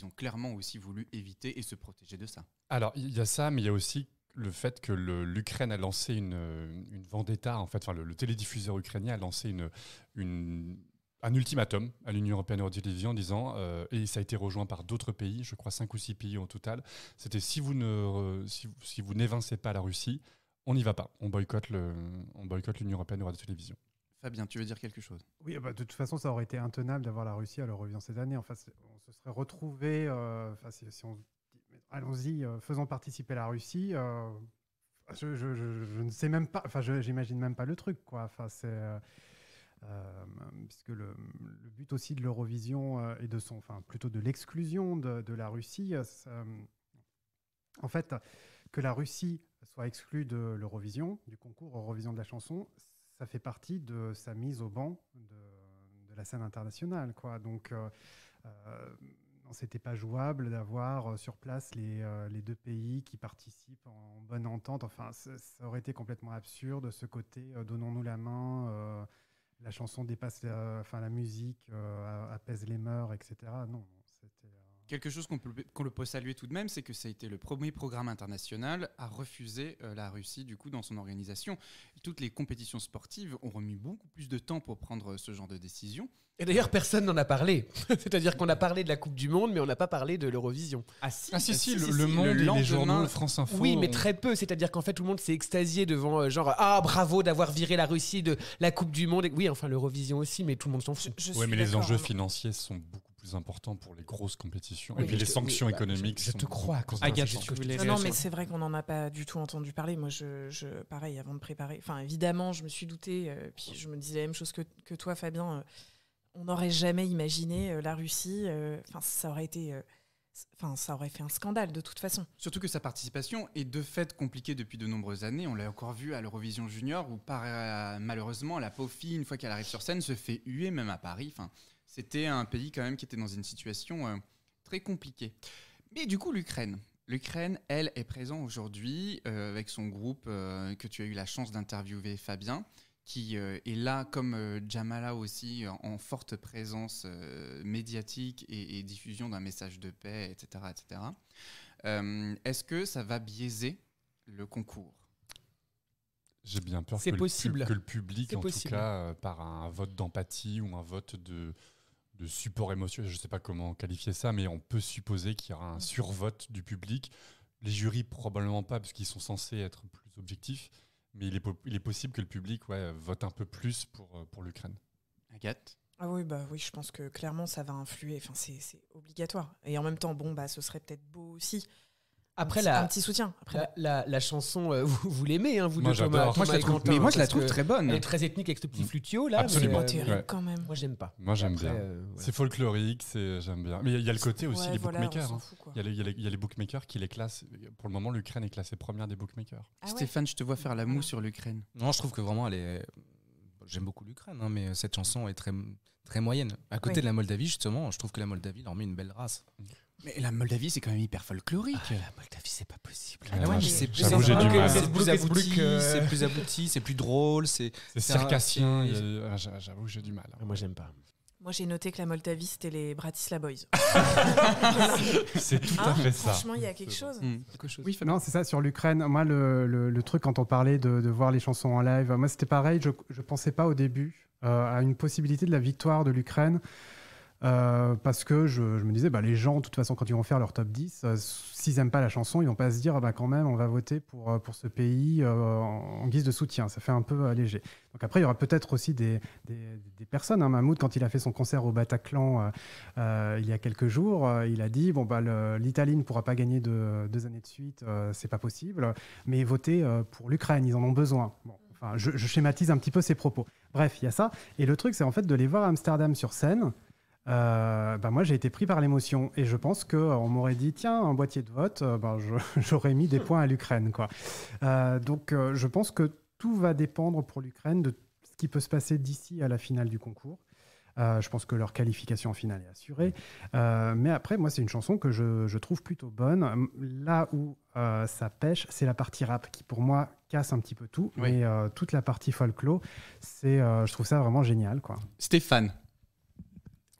ont clairement aussi voulu éviter et se protéger de ça. Alors il y a ça, mais il y a aussi le fait que l'Ukraine a lancé une vendetta, en fait, enfin, le télédiffuseur ukrainien a lancé un ultimatum à l'Union européenne de radio-télévision en disant, et ça a été rejoint par d'autres pays, je crois 5 ou 6 pays au total, c'était si vous n'évincez pas la Russie, on n'y va pas. On boycotte l'Union européenne de radio-télévision. Fabien, tu veux dire quelque chose? Oui, de toute façon, ça aurait été intenable d'avoir la Russie à l'Eurovision cette année. Enfin, on se serait retrouvé, si on allons-y, faisant participer la Russie. Je ne sais même pas, j'imagine même pas le truc, quoi. Enfin, c'est puisque le but aussi de l'Eurovision et plutôt de l'exclusion de la Russie, en fait, que la Russie soit exclue de l'Eurovision, du concours Eurovision de la chanson, ça fait partie de sa mise au banc de la scène internationale, quoi. Donc, c'était pas jouable d'avoir sur place les deux pays qui participent en bonne entente. Enfin, ça aurait été complètement absurde, ce côté donnons-nous la main, la chanson dépasse, la musique apaise les mœurs, etc. Non, c'était... Quelque chose qu'on peut saluer tout de même, c'est que ça a été le premier programme international à refuser la Russie du coup dans son organisation. Toutes les compétitions sportives ont remis beaucoup plus de temps pour prendre ce genre de décision. Et d'ailleurs, personne n'en a parlé. C'est-à-dire qu'on a parlé de la Coupe du Monde, mais on n'a pas parlé de l'Eurovision. Si, le Monde, les journaux, France Info. Oui, mais très peu. C'est-à-dire qu'en fait, tout le monde s'est extasié devant bravo d'avoir viré la Russie de la Coupe du Monde. Et oui, enfin l'Eurovision aussi, mais tout le monde s'en fout. Oui, mais les enjeux financiers sont beaucoup plus importants pour les grosses compétitions. Oui, et puis les sanctions économiques. Je te crois. Agathe, tu voulais non, mais c'est vrai qu'on n'en a pas du tout entendu parler. Moi, pareil, avant de préparer, enfin, évidemment, je me suis doutée, puis je me disais la même chose que toi, Fabien. On n'aurait jamais imaginé la Russie. Ça aurait été ça aurait fait un scandale de toute façon. Surtout que sa participation est de fait compliquée depuis de nombreuses années. On l'a encore vu à l'Eurovision Junior où malheureusement la pauvre fille, une fois qu'elle arrive sur scène, se fait huer même à Paris. Enfin, c'était un pays quand même qui était dans une situation très compliquée. Mais du coup, l'Ukraine, elle, est présente aujourd'hui avec son groupe que tu as eu la chance d'interviewer, Fabien, qui est là comme Jamala aussi en forte présence médiatique et diffusion d'un message de paix, etc. etc. Est-ce que ça va biaiser le concours ? J'ai bien peur C'est possible. Que le public, C'est en possible. tout cas, par un vote d'empathie ou un vote de support émotionnel, je ne sais pas comment qualifier ça, mais on peut supposer qu'il y aura un survote du public. Les jurys, probablement pas, parce qu'ils sont censés être plus objectifs. Mais il est possible que le public vote un peu plus pour l'Ukraine. Agathe ? Ah oui, oui, je pense que clairement ça va influer. Enfin, c'est obligatoire. Et en même temps, ce serait peut-être beau aussi. Après, un petit soutien. Après, la chanson, vous l'aimez, hein, vous Moi, deux, Thomas, j'adore. Moi, je la et trouve, Quentin, mais moi, je la parce trouve que très bonne. Elle est très ethnique avec ce petit flutio là. Absolument. Mais, terrible ouais. quand même. moi, j'aime pas. Moi, j'aime Après, bien. voilà. C'est folklorique, j'aime bien. Mais il y a le côté aussi des voilà, bookmakers. on hein. s'en fout, quoi. Il y a les bookmakers qui les classent. Pour le moment, l'Ukraine est classée première des bookmakers. Ah ouais. Stéphane, je te vois faire la moue sur l'Ukraine. Non, je trouve que vraiment, j'aime beaucoup l'Ukraine, hein, mais cette chanson est très, très moyenne. À côté Oui. de la Moldavie, justement, je trouve que la Moldavie leur met une belle race. Mais la Moldavie, c'est quand même hyper folklorique. La Moldavie, c'est pas possible. Ouais, ouais, moi, mais j'avoue, j'ai du mal. C'est plus Facebook, abouti, c'est plus abouti, c'est plus drôle, c'est C'est c'est un- circassien. c'est- J'avoue, j'ai du mal. Moi, j'aime pas. Moi, j'ai noté que la Moldavie, c'était les Bratislava Boys. C'est tout à fait ça. Franchement, il y a quelque chose. Oui, Non, c'est ça, sur l'Ukraine. Moi, le truc, quand on parlait de voir les chansons en live, moi, c'était pareil. Je pensais pas au début à une possibilité de la victoire de l'Ukraine. Parce que je me disais, les gens, de toute façon, quand ils vont faire leur top 10, s'ils n'aiment pas la chanson, ils vont pas se dire, quand même, on va voter pour ce pays en guise de soutien. Ça fait un peu léger. Donc après, il y aura peut-être aussi des personnes. Hein. Mahmoud, quand il a fait son concert au Bataclan il y a quelques jours, il a dit, l'Italie ne pourra pas gagner 2 années de suite, c'est pas possible, mais votez pour l'Ukraine, ils en ont besoin. Bon. Enfin, je schématise un petit peu ses propos. Bref, il y a ça. Et le truc, c'est en fait de les voir à Amsterdam sur scène. Moi, j'ai été pris par l'émotion et je pense qu'on m'aurait dit tiens, un boîtier de vote, j'aurais mis des points à l'Ukraine, quoi. Donc, je pense que tout va dépendre pour l'Ukraine de ce qui peut se passer d'ici à la finale du concours. Je pense que leur qualification en finale est assurée. Mais après, moi, c'est une chanson que je trouve plutôt bonne. Là où ça pêche, c'est la partie rap qui, pour moi, casse un petit peu tout. Oui. Mais toute la partie folklore, je trouve ça vraiment génial, quoi. Stéphane.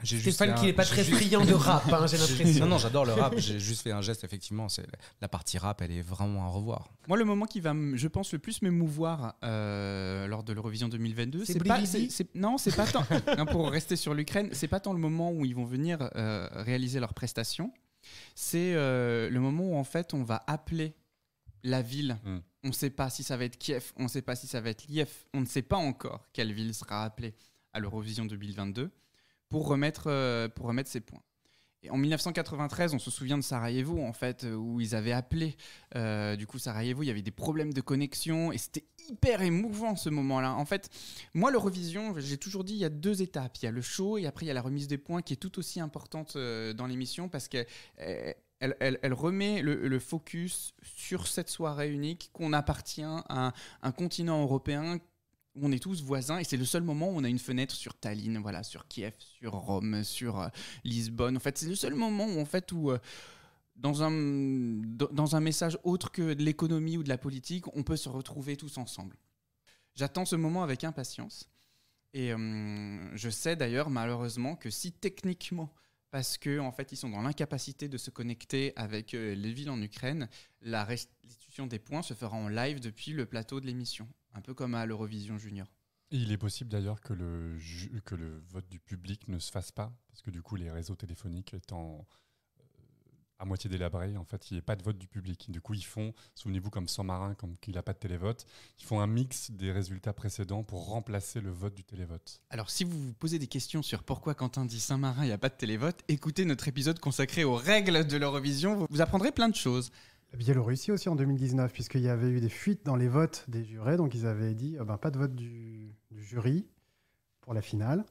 Stéphane qui n'est pas très friand de rap, hein, j'ai l'impression. Non, j'adore le rap. J'ai juste fait un geste, effectivement. C'est la partie rap, elle est vraiment à revoir. Moi, le moment qui va, je pense, le plus m'émouvoir lors de l'Eurovision 2022, C'est pas, Blidi. non, c'est pas tant. Non, pour rester sur l'Ukraine, c'est pas tant le moment où ils vont venir réaliser leurs prestations. C'est le moment où en fait, on va appeler la ville. On ne sait pas si ça va être Kiev, on ne sait pas si ça va être Lviv, on ne sait pas encore quelle ville sera appelée à l'Eurovision 2022 pour remettre ses points. Et en 1993, on se souvient de Sarajevo, en fait, où ils avaient appelé. Du coup, Sarajevo, il y avait des problèmes de connexion et c'était hyper émouvant ce moment-là. En fait, moi, l'Eurovision, j'ai toujours dit, il y a 2 étapes. Il y a le show et après, il y a la remise des points qui est tout aussi importante dans l'émission parce qu'elle remet le focus sur cette soirée unique qu'on appartient à un continent européen où on est tous voisins et c'est le seul moment où on a une fenêtre sur Tallinn, voilà, sur Kiev, sur Rome, sur Lisbonne. En fait, c'est le seul moment où, en fait, dans un message autre que de l'économie ou de la politique, on peut se retrouver tous ensemble. J'attends ce moment avec impatience et je sais d'ailleurs malheureusement que si techniquement, parce qu'en fait ils sont dans l'incapacité de se connecter avec les villes en Ukraine, la restitution des points se fera en live depuis le plateau de l'émission. Un peu comme à l'Eurovision Junior. Et il est possible d'ailleurs que le vote du public ne se fasse pas, parce que du coup les réseaux téléphoniques étant à moitié délabrés, en fait il n'y a pas de vote du public. Du coup ils font, souvenez-vous comme Saint-Marin, comme qu'il n'a pas de télévote, ils font un mix des résultats précédents pour remplacer le vote du télévote. Alors si vous vous posez des questions sur pourquoi Quentin dit Saint-Marin, il n'y a pas de télévote, écoutez notre épisode consacré aux règles de l'Eurovision, vous apprendrez plein de choses. La Biélorussie aussi en 2019, puisqu'il y avait eu des fuites dans les votes des jurés, donc ils avaient dit pas de vote du jury pour la finale.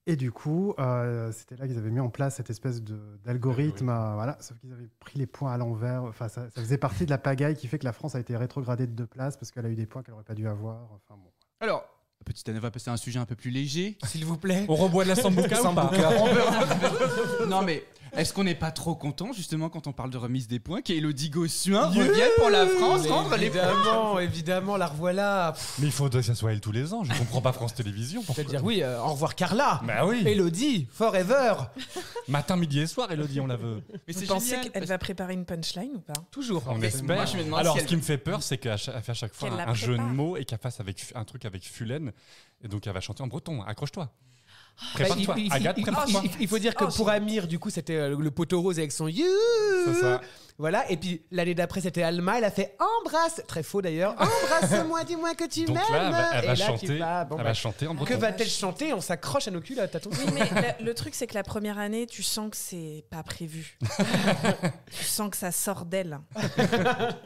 Et du coup, c'était là qu'ils avaient mis en place cette espèce d'algorithme. Voilà, sauf qu'ils avaient pris les points à l'envers. Enfin, ça faisait partie de la pagaille qui fait que la France a été rétrogradée de 2 places parce qu'elle a eu des points qu'elle n'aurait pas dû avoir. Enfin, bon. Alors, petite année, on va passer à un sujet un peu plus léger. S'il vous plaît. On reboit de la sambuca ou pas? Non, mais est-ce qu'on n'est pas trop content, justement, quand on parle de remise des points, qu'Élodie Gossuin revienne pour la France rendre les points? Évidemment, la revoilà. Mais il faudrait que ça soit elle tous les ans. Je comprends pas France Télévisions. Pourquoi? C'est-à-dire, oui, au revoir Carla. Bah oui. Élodie, forever. Matin, midi et soir, Élodie, on la veut. Mais Vous c'est pensez génial, qu'elle va préparer une punchline ou pas? Toujours. On Moi, espère. je me demande Alors, si ce qui me fait peur, c'est qu'elle fait à chaque fois Qu'elle la un jeu de prépare. mots et qu'elle fasse un truc avec Fulène. Et donc, elle va chanter en breton. Accroche-toi. Bah, Prépare-toi. Agathe, prépare-toi. il faut dire que Oh, pour j'ai- Amir, du coup, c'était le poteau rose avec son you. C'est ça. Voilà, et puis l'année d'après, c'était Alma. Elle a fait embrasse, très faux d'ailleurs. Embrasse-moi, dis-moi que tu Donc m'aimes. là, elle Et va là, chanter. tu vas, bon, Elle bah, va chanter en que breton. va-t-elle chanter? On s'accroche à nos culottes, attends. Oui, mais le truc, c'est que la première année, tu sens que c'est pas prévu. Tu sens que ça sort d'elle.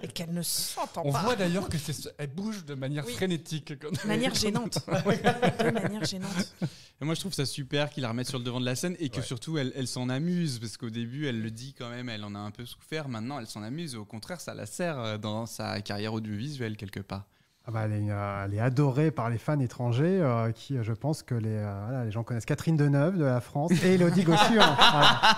Et qu'elle ne s'entend On pas. voit d'ailleurs qu'elle bouge de manière Oui. frénétique. De manière gênante. De manière gênante. Et moi, je trouve ça super qu'il la remette sur le devant de la scène et que surtout, elle s'en amuse. Parce qu'au début, elle le dit quand même, elle en a un peu souffert. Maintenant, elle s'en amuse. Au contraire, ça la sert dans sa carrière audiovisuelle, quelque part. Ah bah, elle est adorée par les fans étrangers qui, je pense que les gens connaissent Catherine Deneuve de la France et Élodie Gossuin. Voilà.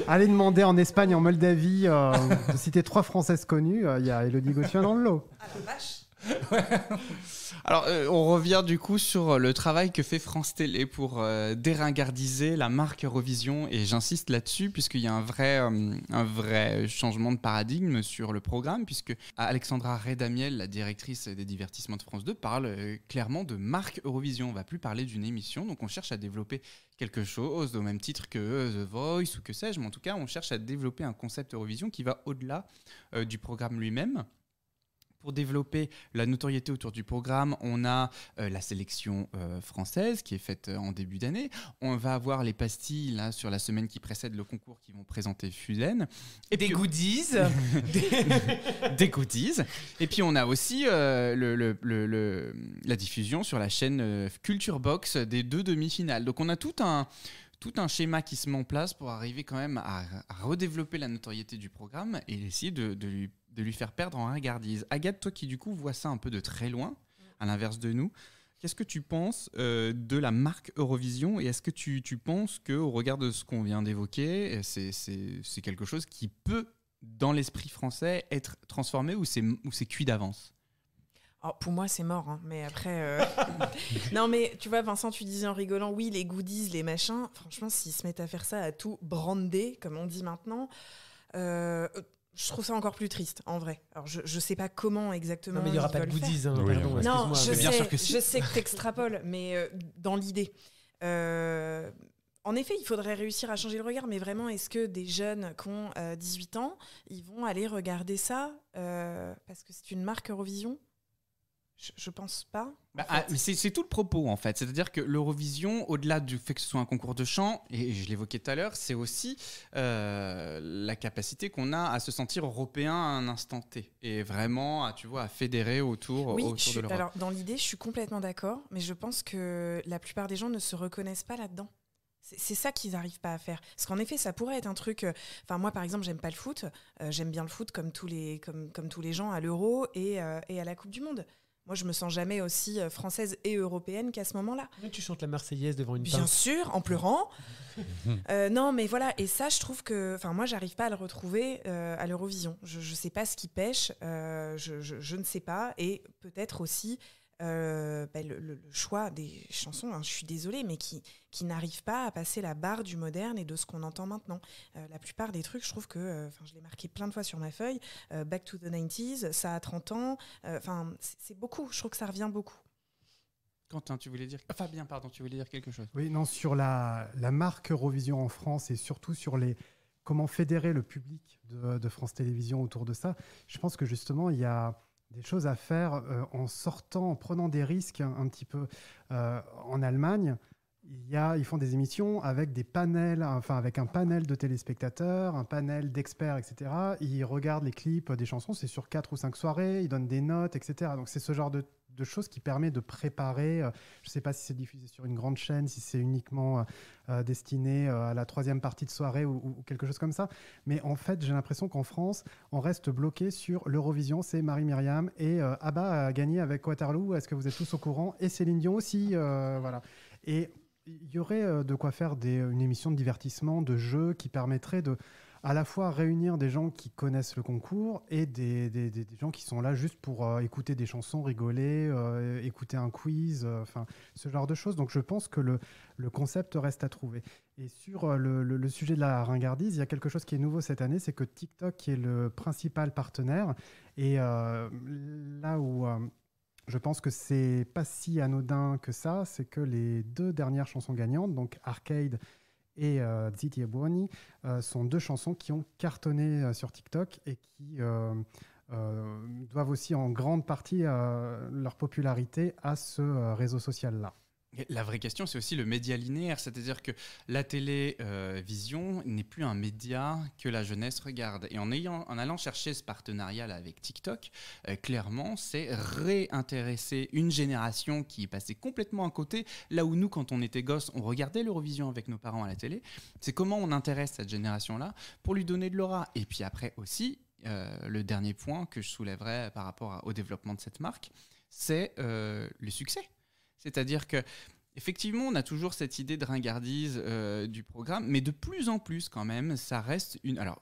Allez demander en Espagne, en Moldavie, de citer 3 Françaises connues. Il y a Élodie Gossuin dans le lot. Ah la vache. Alors, on revient du coup sur le travail que fait France Télé pour déringardiser la marque Eurovision. Et j'insiste là-dessus, puisqu'il y a un vrai changement de paradigme sur le programme, puisque Alexandra Redamiel, la directrice des divertissements de France 2, parle clairement de marque Eurovision. On ne va plus parler d'une émission, donc on cherche à développer quelque chose au même titre que The Voice ou que sais-je, mais en tout cas, on cherche à développer un concept Eurovision qui va au-delà du programme lui-même. Pour développer la notoriété autour du programme, on a la sélection française qui est faite en début d'année. On va avoir les pastilles là, sur la semaine qui précède le concours qui vont présenter Fulène. Et Des puis, goodies. des goodies. Et puis on a aussi la diffusion sur la chaîne Culture Box des 2 demi-finales. Donc on a tout un schéma qui se met en place pour arriver quand même à redévelopper la notoriété du programme et essayer de lui faire perdre en ringardise. Agathe, toi qui du coup vois ça un peu de très loin, à l'inverse de nous, qu'est-ce que tu penses de la marque Eurovision et est-ce que tu penses qu'au regard de ce qu'on vient d'évoquer, c'est quelque chose qui peut, dans l'esprit français, être transformé ou c'est cuit d'avance? Alors, pour moi, c'est mort, hein, mais après... Non, mais tu vois, Vincent, tu disais en rigolant, oui, les goodies, les machins, franchement, s'ils se mettent à faire ça, à tout brander, comme on dit maintenant, je trouve ça encore plus triste, en vrai. Alors, je sais pas comment exactement Non, mais il n'y aura ils pas de veulent faire. goodies. Hein, Oui, pardon, oui. Non, excuse-moi. je Mais bien sais, sûr que si. je sais que t'extrapoles, mais dans l'idée. En effet, il faudrait réussir à changer le regard, mais vraiment, est-ce que des jeunes qui ont 18 ans, ils vont aller regarder ça parce que c'est une marque Eurovision ? Je pense pas. Mais c'est tout le propos en fait. C'est-à-dire que l'Eurovision, au-delà du fait que ce soit un concours de chant, et je l'évoquais tout à l'heure, c'est aussi la capacité qu'on a à se sentir européen à un instant T. Et vraiment, à fédérer autour Oui, de l'Europe. alors dans l'idée, je suis complètement d'accord, mais je pense que la plupart des gens ne se reconnaissent pas là-dedans. C'est ça qu'ils n'arrivent pas à faire. Parce qu'en effet, ça pourrait être un truc... Enfin, moi, par exemple, j'aime pas le foot. J'aime bien le foot comme tous les gens à l'Euro et à la Coupe du Monde. Moi, je me sens jamais aussi française et européenne qu'à ce moment-là. Mais tu chantes la Marseillaise devant une Bien pince. sûr, en pleurant. Non, mais voilà. Et ça, je trouve que... Enfin, moi, j'arrive pas à le retrouver à l'Eurovision. Je sais pas ce qui pêche. Je ne sais pas. Et peut-être aussi le choix des chansons, hein, je suis désolée, mais qui n'arrivent pas à passer la barre du moderne et de ce qu'on entend maintenant. La plupart des trucs, je trouve que... je l'ai marqué plein de fois sur ma feuille. Back to the 90s, ça a 30 ans. C'est beaucoup. Je trouve que ça revient beaucoup. Quentin, tu voulais dire... Fabien, pardon, tu voulais dire quelque chose? Oui, non, sur la marque Eurovision en France et surtout sur comment fédérer le public de France Télévisions autour de ça, je pense que justement, il y a des choses à faire en prenant des risques un petit peu. En Allemagne, ils font des émissions avec des panels, avec un panel de téléspectateurs, un panel d'experts, etc. Ils regardent les clips des chansons, c'est sur 4 ou 5 soirées, ils donnent des notes, etc. Donc c'est ce genre de choses qui permet de préparer. Je ne sais pas si c'est diffusé sur une grande chaîne, si c'est uniquement destiné à la troisième partie de soirée ou quelque chose comme ça. Mais en fait, j'ai l'impression qu'en France, on reste bloqué sur l'Eurovision. C'est Marie-Myriam et ABBA a gagné avec Waterloo. Est-ce que vous êtes tous au courant? Et Céline Dion aussi. Voilà. Et il y aurait de quoi faire une émission de divertissement, de jeu qui permettrait de à la fois réunir des gens qui connaissent le concours et des gens qui sont là juste pour écouter des chansons, rigoler, écouter un quiz, ce genre de choses. Donc je pense que le concept reste à trouver. Et sur le sujet de la ringardise, il y a quelque chose qui est nouveau cette année, c'est que TikTok qui est le principal partenaire. Et là où je pense que c'est pas si anodin que ça, c'est que les 2 dernières chansons gagnantes, donc Arcade et Ziti e Buoni, sont 2 chansons qui ont cartonné sur TikTok et qui doivent aussi en grande partie leur popularité à ce réseau social-là. Et la vraie question, c'est aussi le média linéaire, c'est-à-dire que la télévision n'est plus un média que la jeunesse regarde. Et en allant chercher ce partenariat là avec TikTok, clairement, c'est réintéresser une génération qui est passée complètement à côté. Là où nous, quand on était gosses, on regardait l'Eurovision avec nos parents à la télé. C'est comment on intéresse cette génération-là pour lui donner de l'aura. Et puis après aussi, le dernier point que je soulèverais par rapport au développement de cette marque, c'est le succès. C'est-à-dire que effectivement, on a toujours cette idée de ringardise du programme, mais de plus en plus quand même, ça reste une... Alors,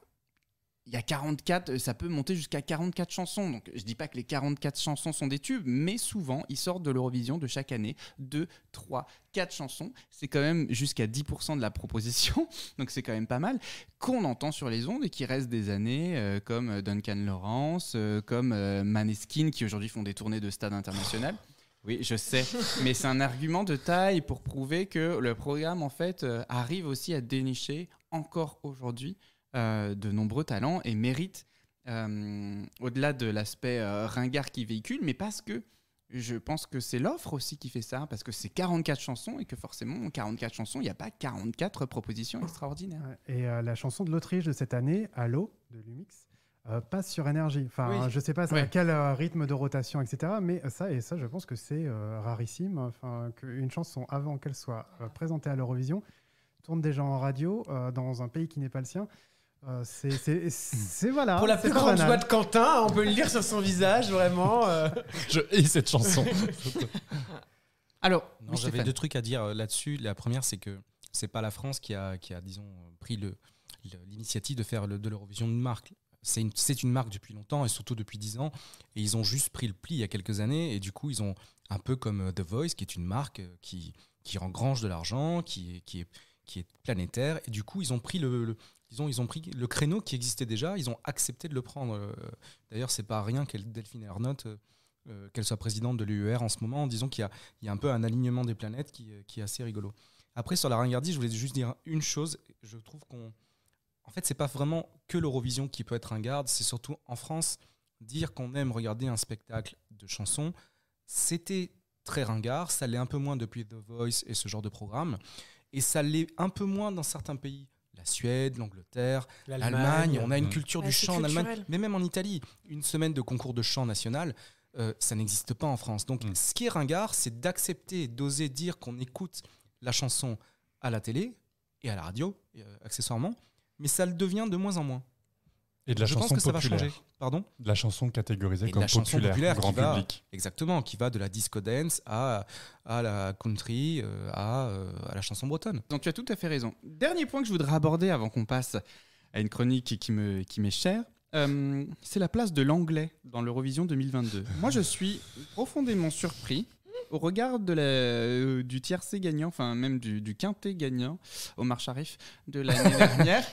il y a 44, ça peut monter jusqu'à 44 chansons. Donc, je ne dis pas que les 44 chansons sont des tubes, mais souvent, ils sortent de l'Eurovision de chaque année 2, 3, 4 chansons. C'est quand même jusqu'à 10% de la proposition, donc c'est quand même pas mal, qu'on entend sur les ondes et qui restent des années comme Duncan Lawrence, comme Maneskin, qui aujourd'hui font des tournées de stade international. Oui, je sais, mais c'est un argument de taille pour prouver que le programme, en fait, arrive aussi à dénicher encore aujourd'hui de nombreux talents et mérite, au-delà de l'aspect ringard qu'il véhicule, mais parce que je pense que c'est l'offre aussi qui fait ça, parce que c'est 44 chansons et que forcément, 44 chansons, il n'y a pas 44 propositions extraordinaires. Et la chanson de l'Autriche de cette année, Allo, de Lumix, passe sur énergie. Enfin, Oui. je ne sais pas à quel rythme de rotation, etc. Mais ça, je pense que c'est rarissime. Enfin, qu'une chanson, avant qu'elle soit présentée à l'Eurovision, tourne déjà en radio dans un pays qui n'est pas le sien. C'est voilà. Pour la c'est plus pas grande banal. joie de Quentin, on peut le lire sur son visage, vraiment. Je hais cette chanson. Alors, Non, oui, j'avais Stéphane. 2 trucs à dire là-dessus. La première, c'est que c'est pas la France qui a disons, pris l'initiative de faire de l'Eurovision une marque. C'est une marque depuis longtemps et surtout depuis 10 ans. Et ils ont juste pris le pli il y a quelques années. Et du coup, ils ont un peu comme The Voice, qui est une marque qui engrange de l'argent, qui est planétaire. Et du coup, ils ont pris ils ont pris le créneau qui existait déjà. Ils ont accepté de le prendre. D'ailleurs, c'est pas rien qu'elle Delphine Ernotte, qu'elle soit présidente de l'UER en ce moment. Disons qu'il y a un peu un alignement des planètes qui est assez rigolo. Après, sur la ringardise, je voulais juste dire une chose. Je trouve en fait, c'est pas vraiment que l'Eurovision qui peut être ringarde, c'est surtout en France, dire qu'on aime regarder un spectacle de chansons, c'était très ringard, ça l'est un peu moins depuis The Voice et ce genre de programme, et ça l'est un peu moins dans certains pays, la Suède, l'Angleterre, l'Allemagne, on a une culture du c'est chant en Allemagne, culturel. mais même en Italie, une semaine de concours de chant national, ça n'existe pas en France. Donc ce qui est ringard, c'est d'accepter, d'oser dire qu'on écoute la chanson à la télé et à la radio, accessoirement, mais ça le devient de moins en moins. Et de la Je pense chanson que ça va populaire. changer. Pardon ? De la chanson catégorisée Et de comme la chanson populaire, grand qui va, public. exactement, qui va de la disco dance à la country, à la chanson bretonne. Donc tu as tout à fait raison. Dernier point que je voudrais aborder avant qu'on passe à une chronique qui m'est chère, c'est la place de l'anglais dans l'Eurovision 2022. Moi, je suis profondément surpris au regard du tiercé gagnant, enfin même du quintet gagnant, Omar Sharif, de l'année dernière,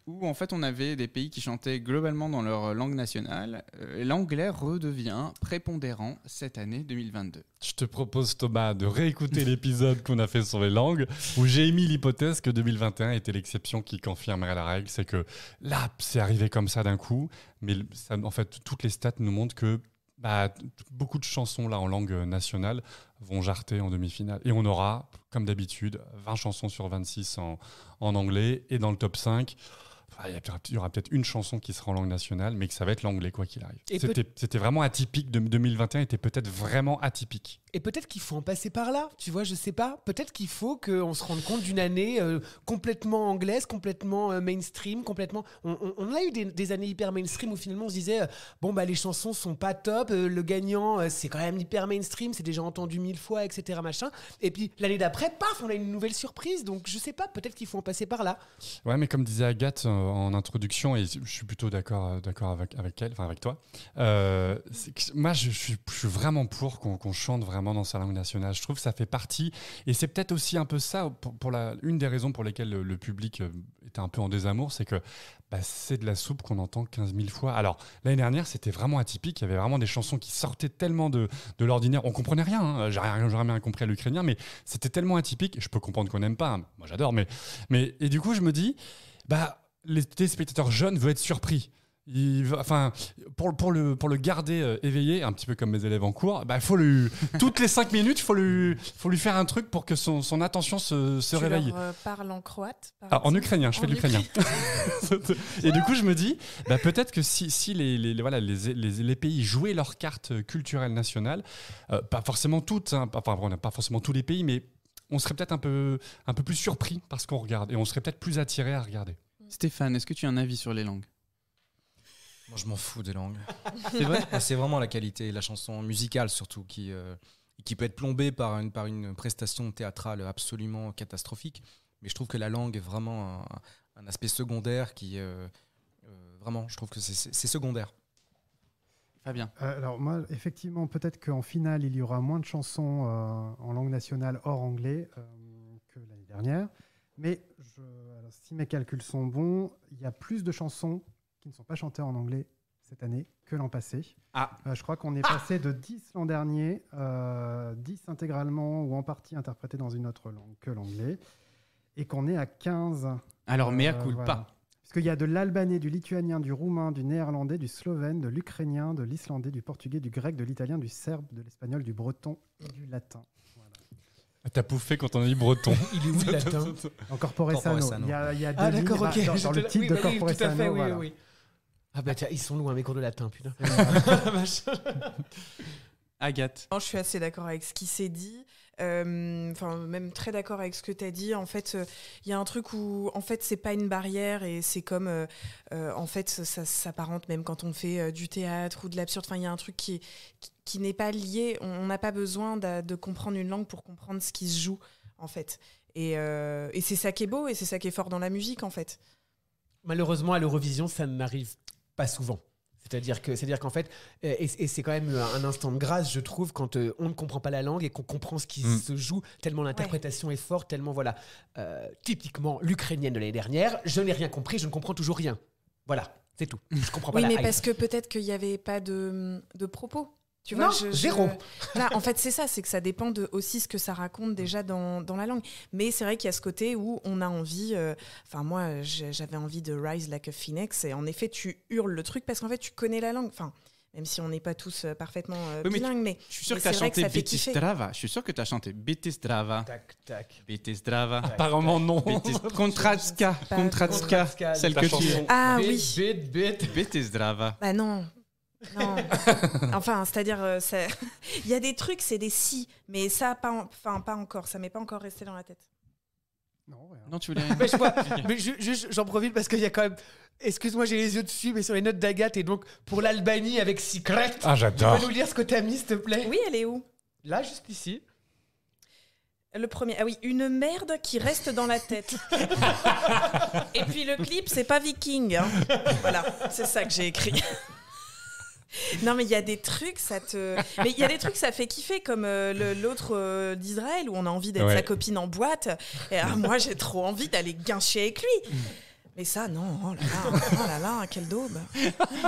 où en fait on avait des pays qui chantaient globalement dans leur langue nationale. L'anglais redevient prépondérant cette année 2022. Je te propose, Thomas, de réécouter l'épisode qu'on a fait sur les langues, où j'ai émis l'hypothèse que 2021 était l'exception qui confirmerait la règle. C'est que là, c'est arrivé comme ça d'un coup, mais ça, en fait, toutes les stats nous montrent que beaucoup de chansons là en langue nationale vont jarter en demi-finale. Et on aura, comme d'habitude, 20 chansons sur 26 en anglais. Et dans le top 5, y aura peut-être une chanson qui sera en langue nationale, mais que ça va être l'anglais quoi qu'il arrive. Et C'était vraiment atypique. 2021 était peut-être vraiment atypique. Et peut-être qu'il faut en passer par là, tu vois, je sais pas. Peut-être qu'il faut qu'on se rende compte d'une année complètement anglaise, complètement mainstream, complètement... On a eu des années hyper mainstream où finalement on se disait les chansons sont pas top, le gagnant c'est quand même hyper mainstream, c'est déjà entendu 1000 fois, etc. machin. Et puis l'année d'après, paf, on a une nouvelle surprise. Donc je sais pas, peut-être qu'il faut en passer par là. Ouais, mais comme disait Agathe en introduction, et je suis plutôt d'accord avec elle, enfin avec toi, c'est que moi je suis vraiment pour qu'on chante vraiment dans sa langue nationale. Je trouve que ça fait partie, et c'est peut-être aussi un peu ça, une des raisons pour lesquelles le public était un peu en désamour, c'est que c'est de la soupe qu'on entend 15 000 fois. Alors, l'année dernière, c'était vraiment atypique. Il y avait vraiment des chansons qui sortaient tellement de l'ordinaire. On comprenait rien. Hein. J'aurais rien compris à l'ukrainien, mais c'était tellement atypique. Je peux comprendre qu'on n'aime pas. Hein. Moi, j'adore. Et du coup, je me dis, les téléspectateurs jeunes veulent être surpris. Pour le garder éveillé, un petit peu comme mes élèves en cours, toutes les 5 minutes, faut lui faire un truc pour que son attention se réveille. Tu leur parles en croate en ukrainien, je fais l'ukrainien. Et du coup, je me dis, peut-être que si les pays jouaient leurs cartes culturelles nationales, pas forcément toutes, hein, on n'a pas forcément tous les pays, mais on serait peut-être un peu plus surpris par ce qu'on regarde, et on serait peut-être plus attiré à regarder. Stéphane, est-ce que tu as un avis sur les langues ? Moi, je m'en fous des langues. C'est vrai ? C'est vraiment la qualité, la chanson musicale surtout, qui peut être plombée par une prestation théâtrale absolument catastrophique. Mais je trouve que la langue est vraiment un aspect secondaire qui... vraiment, je trouve que c'est secondaire. Fabien ? Alors moi, effectivement, peut-être qu'en finale, il y aura moins de chansons en langue nationale hors anglais que l'année dernière. Mais alors, si mes calculs sont bons, il y a plus de chansons qui ne sont pas chantées en anglais cette année que l'an passé. Je crois qu'on est passé de 10 l'an dernier, 10 intégralement ou en partie interprétés dans une autre langue que l'anglais, et qu'on est à 15. Alors, mea culpa. Voilà. Parce qu'il y a de l'albanais, du lituanien, du roumain, du néerlandais, du slovène, de l'ukrainien, de l'islandais, du portugais, du grec, de l'italien, du serbe, de l'espagnol, du breton et du latin. T'as pouffé quand on a dit breton. Il est où le latin ? En Corpore Sano. Il y a deux lignes d'accord, ok. dans le titre de Corpore tout à fait, Sano. oui, Voilà. oui. Ah tiens, ils sont loin mes cours de latin, putain. Agathe. Je suis assez d'accord avec ce qui s'est dit. Même très d'accord avec ce que tu as dit. En fait, il y a un truc où, en fait, c'est pas une barrière et c'est comme, en fait, ça s'apparente même quand on fait du théâtre ou de l'absurde. Enfin, il y a un truc qui n'est pas lié. On n'a pas besoin de comprendre une langue pour comprendre ce qui se joue, en fait. Et c'est ça qui est beau et c'est ça qui est fort dans la musique, en fait. Malheureusement, à l'Eurovision, ça n'arrive pas souvent. C'est-à-dire qu'en fait, et c'est quand même un instant de grâce, je trouve, quand on ne comprend pas la langue et qu'on comprend ce qui se joue, tellement l'interprétation est forte, tellement, voilà. Typiquement, l'ukrainienne de l'année dernière, je n'ai rien compris, je ne comprends toujours rien. Voilà, c'est tout. Je comprends pas oui, la mais hype. parce que peut-être qu'il n'y avait pas de propos. Tu vois, Non, zéro. Voilà, en fait, c'est ça, c'est que ça dépend de aussi ce que ça raconte déjà dans la langue. Mais c'est vrai qu'il y a ce côté où on a envie... moi, j'avais envie de Rise Like a Phoenix. Et en effet, tu hurles le truc parce qu'en fait, tu connais la langue. Enfin, même si on n'est pas tous parfaitement bilingues. Mais je suis sûr que tu as chanté Biti Zdrava. Je suis sûr que tu as chanté Biti Zdrava. Tac, tac. Biti Zdrava. Apparemment, non. Kontratska. Celle que tu... Ah oui. Biti Zdrava. Bah non. Non, enfin, c'est-à-dire, il y a des trucs, c'est des si, mais ça, pas encore, ça m'est pas encore resté dans la tête. Non, tu voulais rien. Mais j'en profite parce qu'il y a quand même. Excuse-moi, j'ai les yeux dessus, mais sur les notes d'Agathe, et donc pour l'Albanie avec Secret. Ah, j'adore. Tu peux nous lire ce que t'as mis, s'il te plaît ? Oui, elle est où ? Là, juste ici. Le premier, ah oui, une merde qui reste dans la tête. Et puis le clip, c'est pas Viking. Hein. Voilà, c'est ça que j'ai écrit. Non, mais il y a des trucs, ça fait kiffer, comme l'autre d'Israël, où on a envie d'être sa copine en boîte. Et moi, j'ai trop envie d'aller guincher avec lui. Mais ça, non, oh là là, quelle daube.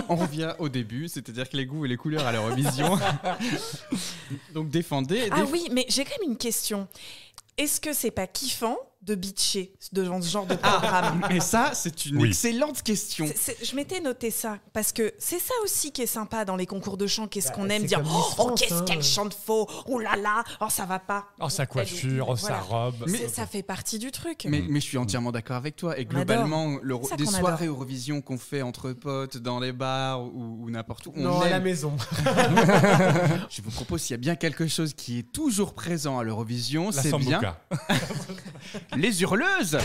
On revient au début, c'est-à-dire que les goûts et les couleurs à l'Eurovision. Donc défendez. Ah oui, mais j'ai quand même une question. Est-ce que c'est pas kiffant de bitcher dans ce genre de programme? Et ça, c'est une excellente question. Je m'étais noté ça, parce que c'est ça aussi qui est sympa dans les concours de chant. Qu'est-ce qu'on aime c'est dire comme Miss oh, France, qu'est-ce hein. qu'elle chante faux, oh là là, oh ça va pas. Oh, sa coiffure, oh, sa robe. Ça fait partie du truc. Mais je suis entièrement d'accord avec toi. Et On adore. globalement, C'est ça des qu'on soirées adore. Eurovision qu'on fait entre potes, dans les bars ou n'importe où, on Non, à la aime. maison. Je vous propose, s'il y a bien quelque chose qui est toujours présent à l'Eurovision, La c'est bien sambuca. les hurleuses.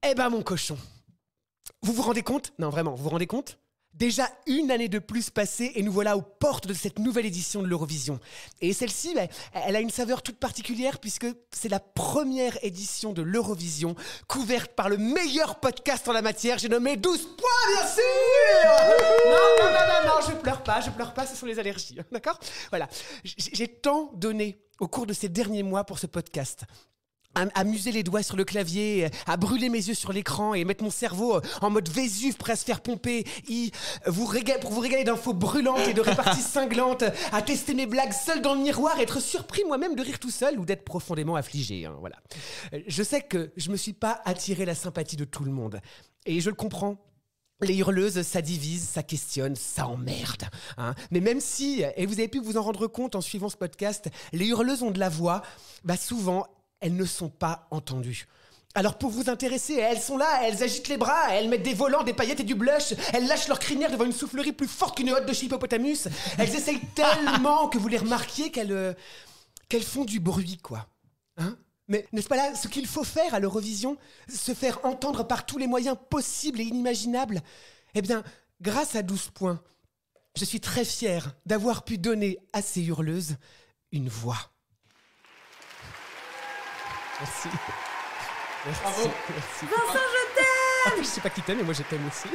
Eh ben mon cochon, vous vous rendez compte? Non vraiment, vous vous rendez compte? Déjà une année de plus passée et nous voilà aux portes de cette nouvelle édition de l'Eurovision. Et celle-ci, elle a une saveur toute particulière puisque c'est la première édition de l'Eurovision couverte par le meilleur podcast en la matière. J'ai nommé 12 points, bien sûr. Non, je pleure pas, ce sont les allergies, d'accord? Voilà, j'ai tant donné au cours de ces derniers mois pour ce podcast. À muser les doigts sur le clavier, à brûler mes yeux sur l'écran et mettre mon cerveau en mode Vésuve prêt à se faire pomper, pour vous régaler d'infos brûlantes et de réparties cinglantes, à tester mes blagues seul dans le miroir et être surpris moi-même de rire tout seul ou d'être profondément affligé. Hein, voilà. Je sais que je me suis pas attiré la sympathie de tout le monde et je le comprends. Les hurleuses, ça divise, ça questionne, ça emmerde. Hein. Mais même si, et vous avez pu vous en rendre compte en suivant ce podcast, les hurleuses ont de la voix, souvent, elles ne sont pas entendues. Alors pour vous intéresser, elles sont là, elles agitent les bras, elles mettent des volants, des paillettes et du blush, elles lâchent leur crinière devant une soufflerie plus forte qu'une hotte de chez Hippopotamus. Elles essayent tellement que vous les remarquiez qu'elles font du bruit, quoi. Hein? Mais n'est-ce pas là ce qu'il faut faire à l'Eurovision? Se faire entendre par tous les moyens possibles et inimaginables? Eh bien, grâce à 12 points, je suis très fier d'avoir pu donner à ces hurleuses une voix. Merci. Bravo. Merci. Vincent, je t'aime. Je sais pas qui t'aime, mais moi je t'aime aussi.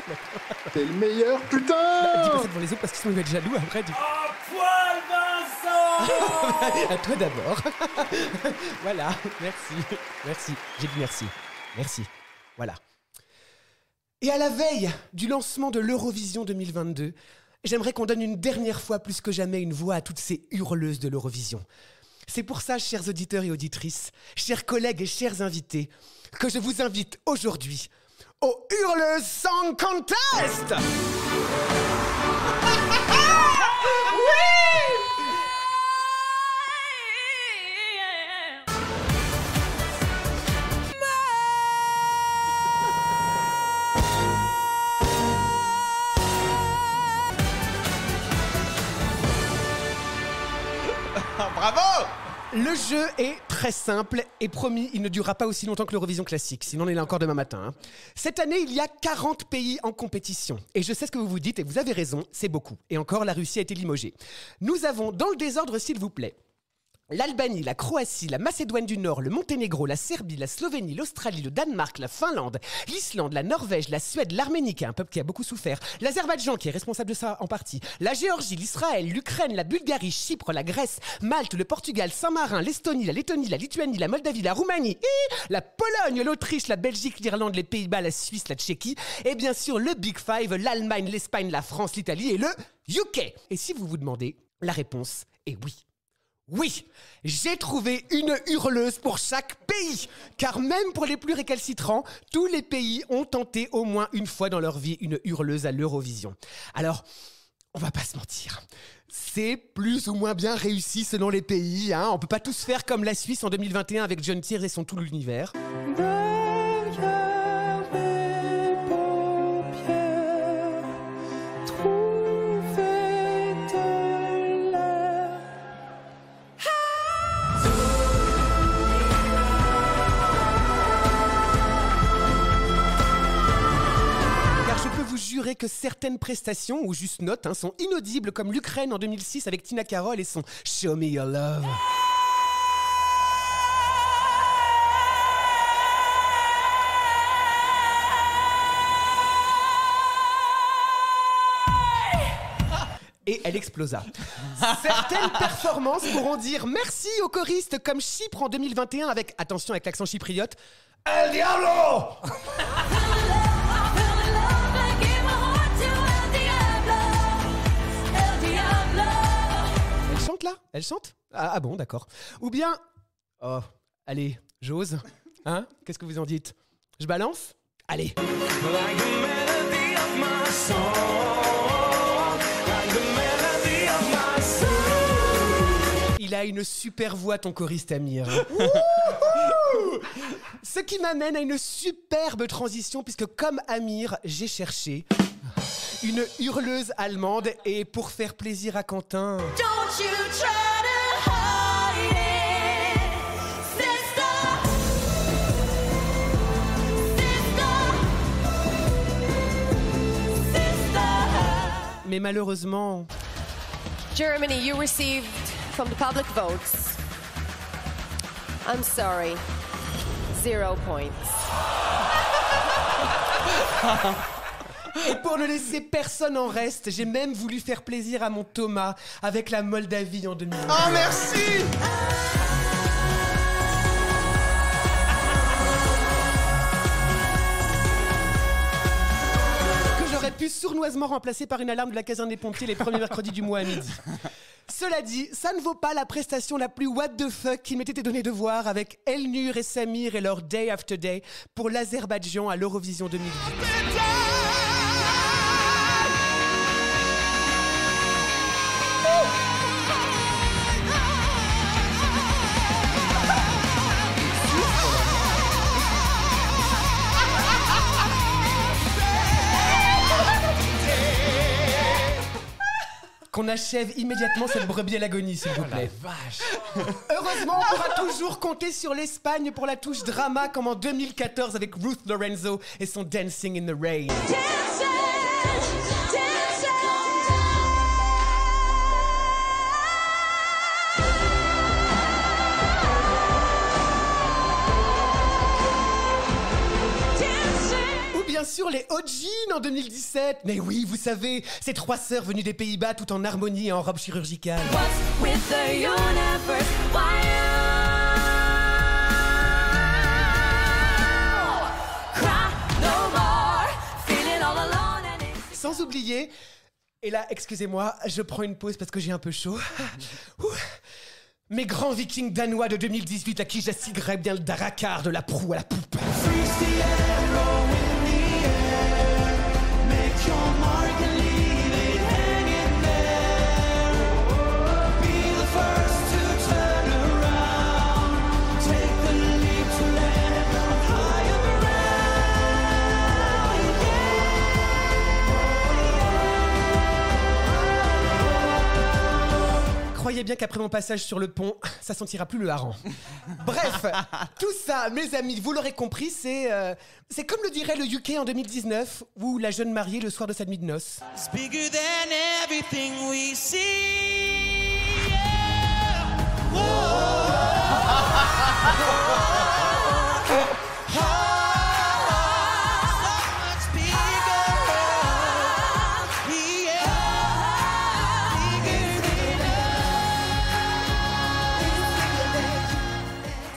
T'es le meilleur, Dis putain. pas ça devant les autres parce qu'ils vont être jaloux après. Poil, Vincent. À toi d'abord. Voilà, merci. J'ai dit merci. Merci. Voilà. Et à la veille du lancement de l'Eurovision 2022, j'aimerais qu'on donne une dernière fois plus que jamais une voix à toutes ces hurleuses de l'Eurovision. C'est pour ça, chers auditeurs et auditrices, chers collègues et chers invités, que je vous invite aujourd'hui au Hurleuse Song Contest. Bravo! Le jeu est très simple et promis, il ne durera pas aussi longtemps que l'Eurovision classique, sinon on est là encore demain matin. Hein. Cette année, il y a 40 pays en compétition. Et je sais ce que vous vous dites, et vous avez raison, c'est beaucoup. Et encore, la Russie a été limogée. Nous avons, dans le désordre s'il vous plaît, l'Albanie, la Croatie, la Macédoine du Nord, le Monténégro, la Serbie, la Slovénie, l'Australie, le Danemark, la Finlande, l'Islande, la Norvège, la Suède, l'Arménie, qui est un peuple qui a beaucoup souffert, l'Azerbaïdjan, qui est responsable de ça en partie, la Géorgie, l'Israël, l'Ukraine, la Bulgarie, Chypre, la Grèce, Malte, le Portugal, Saint-Marin, l'Estonie, la Lettonie, la Lituanie, la Moldavie, la Roumanie, la Pologne, l'Autriche, la Belgique, l'Irlande, les Pays-Bas, la Suisse, la Tchéquie, et bien sûr le Big Five, l'Allemagne, l'Espagne, la France, l'Italie et le UK. Et si vous vous demandez, la réponse est oui. Oui, j'ai trouvé une hurleuse pour chaque pays. Car même pour les plus récalcitrants, tous les pays ont tenté au moins une fois dans leur vie une hurleuse à l'Eurovision. Alors, on va pas se mentir. C'est plus ou moins bien réussi selon les pays. Hein. On peut pas tous faire comme la Suisse en 2021 avec John Tears et son Tout l'univers. Que certaines prestations, ou juste notes, hein, sont inaudibles, comme l'Ukraine en 2006 avec Tina Karol et son Show Me Your Love. Et elle explosa. Certaines performances pourront dire merci aux choristes, comme Chypre en 2021 avec, attention avec l'accent chypriote, El Diablo. chante là? Elle chante? Ah bon, d'accord. Ou bien... Oh, allez, j'ose. Hein? Qu'est-ce que vous en dites? Je balance? Allez. Il a une super voix, ton choriste Amir. Ce qui m'amène à une superbe transition, puisque comme Amir, j'ai cherché une hurleuse allemande, et pour faire plaisir à Quentin... Don't you try to hide it, sister. Mais malheureusement... Germany, you received from the public votes. I'm sorry. 0 points. Et pour ne laisser personne en reste, j'ai même voulu faire plaisir à mon Thomas avec la Moldavie en 2020. Oh, merci! Que j'aurais pu sournoisement remplacer par une alarme de la caserne des pompiers les premiers mercredis du mois à midi. Cela dit, ça ne vaut pas la prestation la plus what the fuck qui m'était donné de voir avec Elnur et Samir et leur Day After Day pour l'Azerbaïdjan à l'Eurovision 2018. Qu'on achève immédiatement cette brebis à l'agonie, s'il vous plaît. Vache. Heureusement, on pourra toujours compter sur l'Espagne pour la touche drama, comme en 2014 avec Ruth Lorenzo et son Dancing in the Rain. Bien sûr, les Ojin en 2017. Mais oui, vous savez, ces 3 sœurs venues des Pays-Bas tout en harmonie et en robe chirurgicale. Sans oublier, et là, excusez-moi, je prends une pause parce que j'ai un peu chaud. Mes grands vikings danois de 2018 à qui j'assiguerais bien le Darakar de la proue à la poupe. Croyez bien qu'après mon passage sur le pont, ça sentira plus le hareng. Bref, tout ça, mes amis, vous l'aurez compris, c'est comme le dirait le UK en 2019, ou la jeune mariée le soir de sa nuit de noces. It's bigger than everything we see.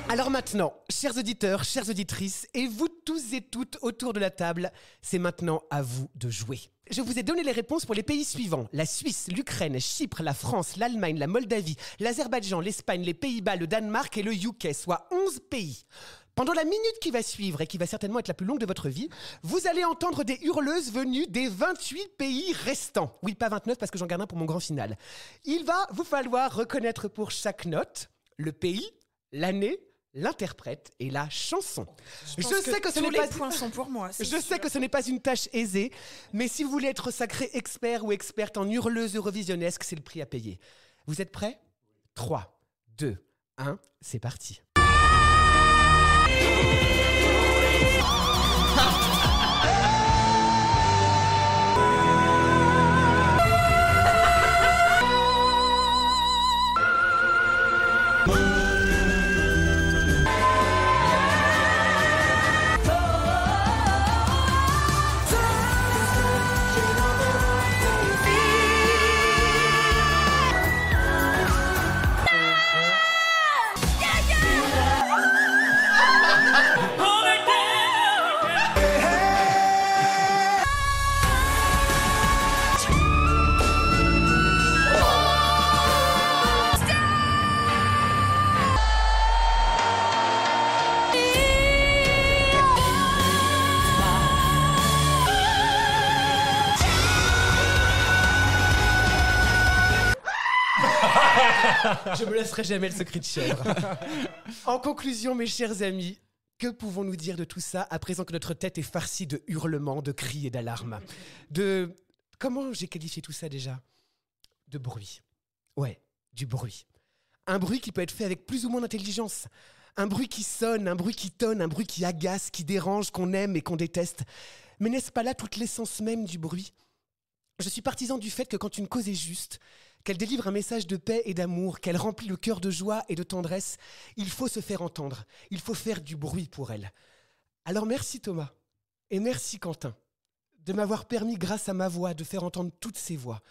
Alors maintenant, chers auditeurs, chères auditrices, et vous tous et toutes autour de la table, c'est maintenant à vous de jouer. Je vous ai donné les réponses pour les pays suivants. La Suisse, l'Ukraine, Chypre, la France, l'Allemagne, la Moldavie, l'Azerbaïdjan, l'Espagne, les Pays-Bas, le Danemark et le UK, soit 11 pays. Pendant la minute qui va suivre, et qui va certainement être la plus longue de votre vie, vous allez entendre des hurleuses venues des 28 pays restants. Oui, pas 29 parce que j'en garde un pour mon grand final. Il va vous falloir reconnaître pour chaque note le pays, l'année, l'interprète et la chanson. Je sais que tous les points sont pour moi. Je sais que ce n'est pas une tâche aisée, mais si vous voulez être sacré expert ou experte en hurleuse eurovisionnesque, c'est le prix à payer. Vous êtes prêts ? 3, 2, 1, c'est parti. Je me laisserai jamais le secret de chèvre. En conclusion, mes chers amis, que pouvons-nous dire de tout ça à présent que notre tête est farcie de hurlements, de cris et d'alarmes? Comment j'ai qualifié tout ça déjà? De bruit. Ouais, du bruit. Un bruit qui peut être fait avec plus ou moins d'intelligence. Un bruit qui sonne, un bruit qui tonne, un bruit qui agace, qui dérange, qu'on aime et qu'on déteste. Mais n'est-ce pas là toute l'essence même du bruit? Je suis partisan du fait que quand une cause est juste, qu'elle délivre un message de paix et d'amour, qu'elle remplit le cœur de joie et de tendresse, il faut se faire entendre. Il faut faire du bruit pour elle. Alors merci Thomas et merci Quentin de m'avoir permis, grâce à ma voix, de faire entendre toutes ces voix.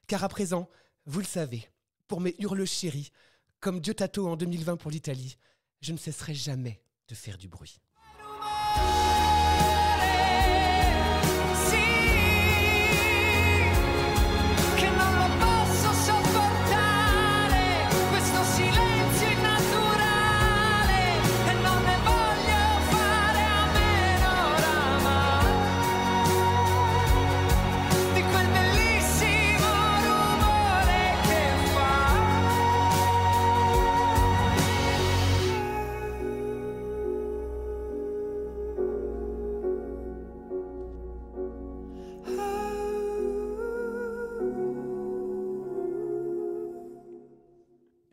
Car à présent, vous le savez, pour mes hurles chéris, comme Diotato en 2020 pour l'Italie, je ne cesserai jamais de faire du bruit.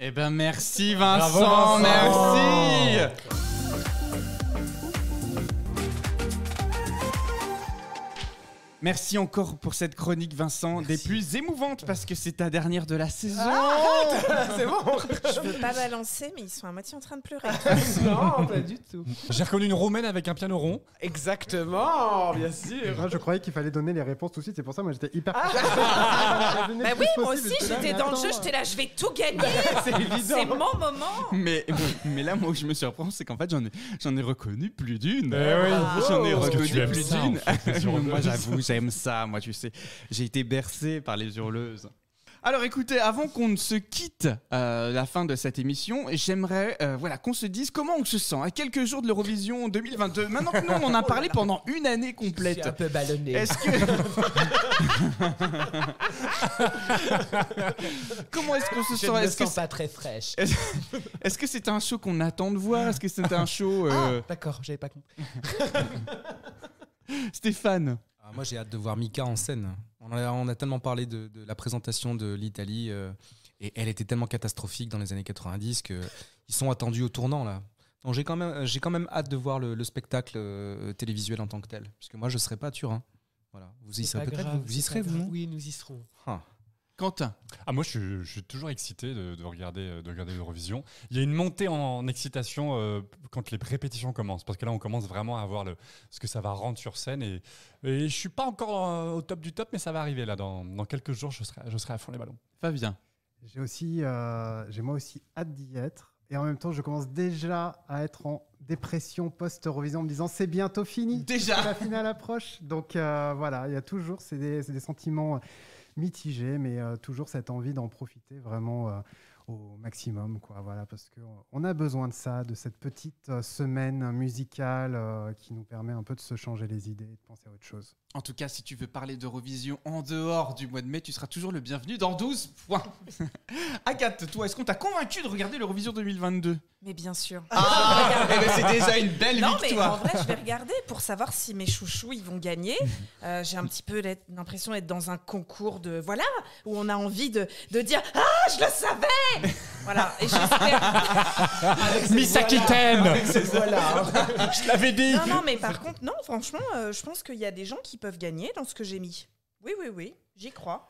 Eh ben merci Vincent, Bravo, Vincent. merci. Merci encore pour cette chronique Vincent, des plus émouvantes parce que c'est ta dernière de la saison. C'est bon. Je veux pas balancer, mais ils sont à moitié en train de pleurer. Non, pas du tout. J'ai reconnu une roumaine avec un piano rond. Exactement, bien sûr. Moi, je croyais qu'il fallait donner les réponses tout de suite, c'est pour ça moi j'étais hyper. Bah oui, moi aussi j'étais dans le jeu, j'étais là, je vais tout gagner. C'est évident. C'est mon moment. Mais là, moi où je me surprends, c'est qu'en fait j'en ai reconnu plus d'une. oui. J'en ai Parce que reconnu tu aimes plus ça, d'une. en fait, les hurleuses. Moi j'avoue, j'aime ça. Moi tu sais, j'ai été bercé par les hurleuses. Alors écoutez, avant qu'on ne se quitte la fin de cette émission, j'aimerais qu'on se dise comment on se sent à quelques jours de l'Eurovision 2022. Maintenant que nous on en a parlé pendant une année Je suis complète. un peu ballonné. Est-ce que comment est-ce qu'on se Je sent? ne me Est-ce que sens pas très fraîche. est-ce que c'est un show qu'on attend de voir? Est-ce que c'est un show D'accord, j'avais pas compris. Stéphane? Moi, j'ai hâte de voir Mika en scène. On a tellement parlé de la présentation de l'Italie et elle était tellement catastrophique dans les années 90 qu'ils sont attendus au tournant là. Donc j'ai quand même hâte de voir le spectacle télévisuel en tant que tel. Parce que moi, je ne serai pas à Turin. Voilà. Vous y serez peut-être? Vous y serez, vous, non? Oui, nous y serons. Quentin? Moi, je suis toujours excité de regarder l'Eurovision. Il y a une montée en excitation quand les répétitions commencent. Parce que là, on commence vraiment à voir ce que ça va rendre sur scène. Et je suis pas encore au top du top, mais ça va arriver là. Dans quelques jours, je serai à fond les ballons. Fabien? J'ai moi aussi hâte d'y être. Et en même temps, je commence déjà à être en dépression post-Eurovision en me disant c'est bientôt fini. Déjà. La finale approche. Donc voilà, il y a toujours, c'est des sentiments mitigé, mais toujours cette envie d'en profiter vraiment au maximum, quoi. Voilà, parce qu'on a besoin de ça, de cette petite semaine musicale qui nous permet un peu de se changer les idées et de penser à autre chose. En tout cas, si tu veux parler d'Eurovision en dehors du mois de mai, tu seras toujours le bienvenu dans 12 points. Agathe, toi, est-ce qu'on t'a convaincu de regarder l'Eurovision 2022? Mais bien sûr. C'est déjà une belle non, victoire. mais en vrai, je vais regarder pour savoir si mes chouchous ils vont gagner. J'ai un petit peu l'impression d'être dans un concours de où on a envie de dire ah, je le savais. Voilà, et j'espère. Misaki t'aime. Voilà. Je l'avais dit. Non, mais par contre, non, franchement, je pense qu'il y a des gens qui peuvent gagner dans ce que j'ai mis. Oui, j'y crois.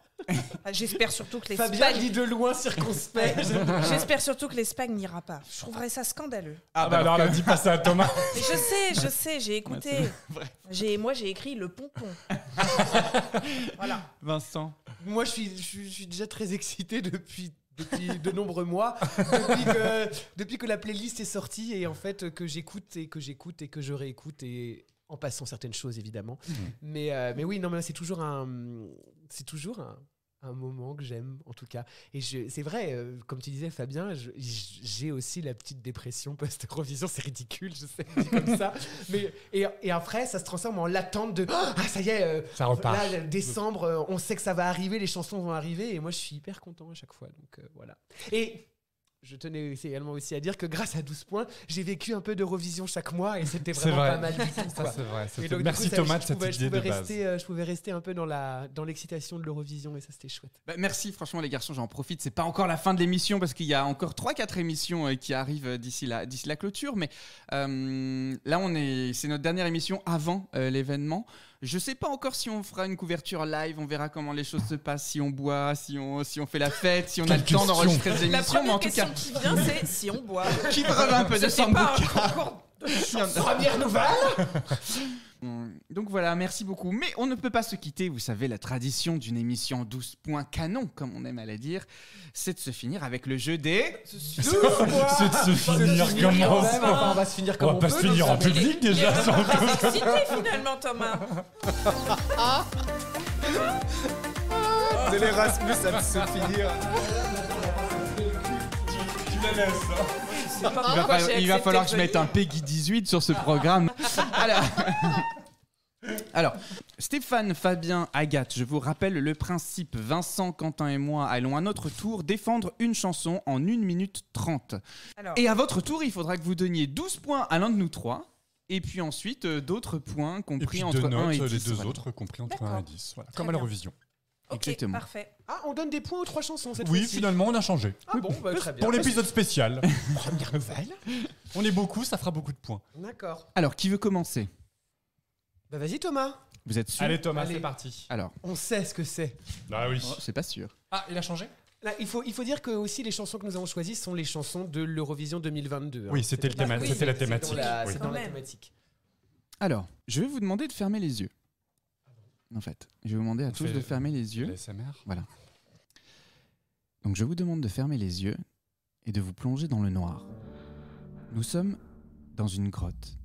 J'espère surtout que l'Espagne... Fabien dit de loin circonspect. J'espère surtout que l'Espagne n'ira pas. Je trouverais ça scandaleux. Alors là, dis pas ça à Thomas. Mais je sais, j'ai écouté. Moi, j'ai écrit le pompon. Voilà. Vincent? Moi, je suis déjà très excité depuis de nombreux mois, depuis que la playlist est sortie et en fait que j'écoute et que je réécoute et en passant certaines choses évidemment. Mais oui, non, mais c'est toujours un moment que j'aime, en tout cas. Et c'est vrai, comme tu disais, Fabien, j'ai aussi la petite dépression post-Eurovision. C'est ridicule, je sais, dit comme ça. Mais, et après, ça se transforme en l'attente de « Ah, ça y est, ça repart. Là, décembre, on sait que ça va arriver, les chansons vont arriver. » Et moi, je suis hyper content à chaque fois. Donc, voilà. Et je tenais également aussi à dire que grâce à 12 points, j'ai vécu un peu d'Eurovision chaque mois et c'était vraiment pas mal du tout. Ça, c'est vrai. Et donc, merci du coup, Thomas de cette idée de base. Je pouvais rester un peu dans l'excitation de l'Eurovision et ça, c'était chouette. Bah, merci, franchement, les garçons, j'en profite. C'est pas encore la fin de l'émission parce qu'il y a encore 3-4 émissions qui arrivent d'ici la clôture. Mais là, c'est notre dernière émission avant l'événement. Je sais pas encore si on fera une couverture live, on verra comment les choses se passent, si on boit, si on fait la fête, si on a le temps d'enregistrer des émissions. La première question qui vient, c'est si on boit. Qui brûle un peu de sambuca. Première nouvelle. Donc voilà, merci beaucoup. Mais on ne peut pas se quitter, vous savez, la tradition d'une émission 12 points canon, comme on aime à la dire, c'est de se finir avec le jeu des 12 points. C'est de se finir comment on va se finir comme on peut. On va pas se finir en public déjà. Excité finalement, Thomas. C'est l'Erasmus à se finir. Tu la laisses. Il va falloir que je mette un Peggy 18 sur ce programme. Alors, Stéphane, Fabien, Agathe, je vous rappelle le principe. Vincent, Quentin et moi allons à notre tour défendre une chanson en 1 minute 30. Alors. Et à votre tour, il faudra que vous donniez 12 points à l'un de nous trois. Et puis ensuite, d'autres points compris entre 1 et 10. Les deux autres compris entre 1 et 10. Voilà. Comme à l'Eurovision. Ok, exactement. Parfait. Ah, on donne des points aux 3 chansons cette Oui, fois-ci. finalement, on a changé. Ah bon, bah, très bien. Pour l'épisode spécial. Première nouvelle. On est beaucoup, ça fera beaucoup de points. D'accord. Alors, qui veut commencer ? Bah vas-y Thomas. Vous êtes sûr ? Allez Thomas, Allez. c'est parti. Alors, On sait ce que c'est. Ah oui. c'est pas sûr. Ah, il a changé ? Là, il faut dire que aussi les chansons que nous avons choisies sont les chansons de l'Eurovision 2022. Oui, c'était le thème, c'était la thématique. C'est Oui. dans la thématique. Alors, je vais vous demander de fermer les yeux. En fait, je vais vous demander à tous de fermer les yeux. L'ASMR. Voilà. Donc je vous demande de fermer les yeux et de vous plonger dans le noir. Nous sommes dans une grotte.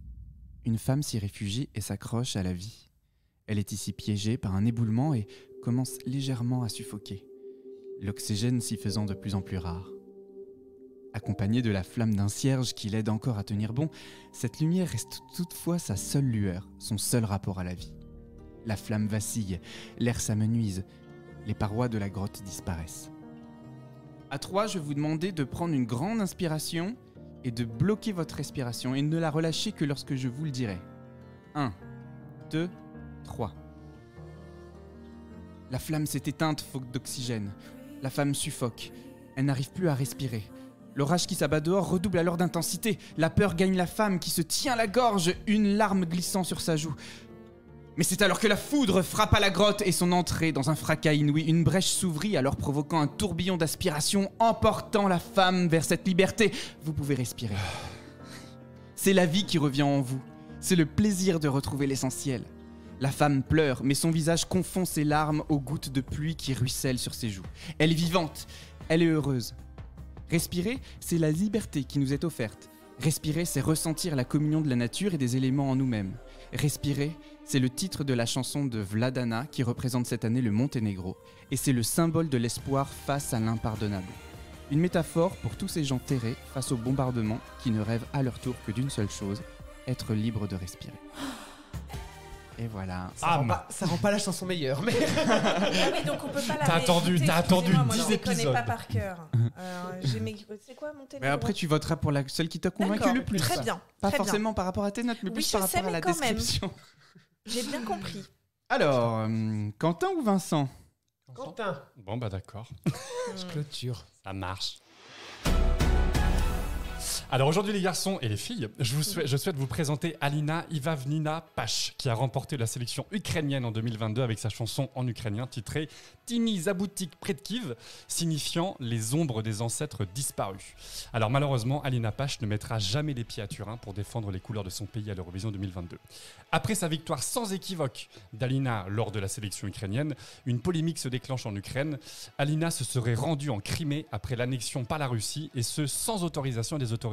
Une femme s'y réfugie et s'accroche à la vie. Elle est ici piégée par un éboulement et commence légèrement à suffoquer, l'oxygène s'y faisant de plus en plus rare. Accompagnée de la flamme d'un cierge qui l'aide encore à tenir bon, cette lumière reste toutefois sa seule lueur, son seul rapport à la vie. La flamme vacille, l'air s'amenuise, les parois de la grotte disparaissent. À 3, je vais vous demander de prendre une grande inspiration et de bloquer votre respiration et ne la relâcher que lorsque je vous le dirai. 1, 2, 3. La flamme s'est éteinte faute d'oxygène. La femme suffoque. Elle n'arrive plus à respirer. L'orage qui s'abat dehors redouble alors d'intensité. La peur gagne la femme qui se tient la gorge, une larme glissant sur sa joue. Mais c'est alors que la foudre frappa la grotte et son entrée dans un fracas inouï. Une brèche s'ouvrit alors provoquant un tourbillon d'aspiration, emportant la femme vers cette liberté. Vous pouvez respirer. C'est la vie qui revient en vous. C'est le plaisir de retrouver l'essentiel. La femme pleure, mais son visage confond ses larmes aux gouttes de pluie qui ruissellent sur ses joues. Elle est vivante, elle est heureuse. Respirer, c'est la liberté qui nous est offerte. Respirer, c'est ressentir la communion de la nature et des éléments en nous-mêmes. Respirer, c'est le titre de la chanson de Vladana qui représente cette année le Monténégro, et c'est le symbole de l'espoir face à l'impardonnable. Une métaphore pour tous ces gens terrés face au bombardement qui ne rêvent à leur tour que d'une seule chose, être libre de respirer. Et voilà. Ça rend pas la chanson meilleure, mais... Ah oui, donc on peut pas la T'as attendu réécouter, 10 excusez-moi, moi, je les épisodes. connais pas par cœur. C'est quoi Monténégro? Mais après, tu voteras pour celle qui t'a convaincu D'accord, le plus. très bien. Pas très forcément bien. par rapport à tes notes, mais Oui, plus je par sais, rapport à la mais quand même. description. J'ai bien compris. Alors, Quentin ou Vincent ? Quentin. Bon bah d'accord. Je clôture. Ça marche. Alors aujourd'hui les garçons et les filles, je souhaite vous présenter Alina Ivavnina Pash, qui a remporté la sélection ukrainienne en 2022 avec sa chanson en ukrainien titrée Timi Zabutik Predkiv, signifiant les ombres des ancêtres disparus. Alors malheureusement, Alina Pash ne mettra jamais les pieds à Turin pour défendre les couleurs de son pays à l'Eurovision 2022. Après sa victoire sans équivoque d'Alina lors de la sélection ukrainienne, une polémique se déclenche en Ukraine. Alina se serait rendue en Crimée après l'annexion par la Russie, et ce sans autorisation des autorités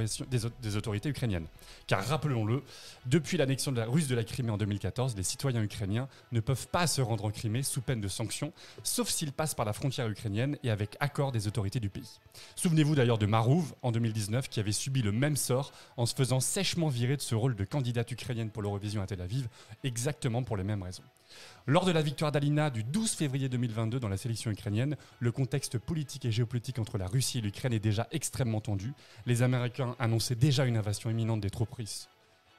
des autorités ukrainiennes. Car rappelons-le, depuis l'annexion russe de la Crimée en 2014, les citoyens ukrainiens ne peuvent pas se rendre en Crimée sous peine de sanctions, sauf s'ils passent par la frontière ukrainienne et avec accord des autorités du pays. Souvenez-vous d'ailleurs de Marouv en 2019 qui avait subi le même sort en se faisant sèchement virer de ce rôle de candidate ukrainienne pour l'Eurovision à Tel Aviv, exactement pour les mêmes raisons. Lors de la victoire d'Alina du 12 février 2022 dans la sélection ukrainienne, le contexte politique et géopolitique entre la Russie et l'Ukraine est déjà extrêmement tendu. Les Américains annonçaient déjà une invasion imminente des troupes russes.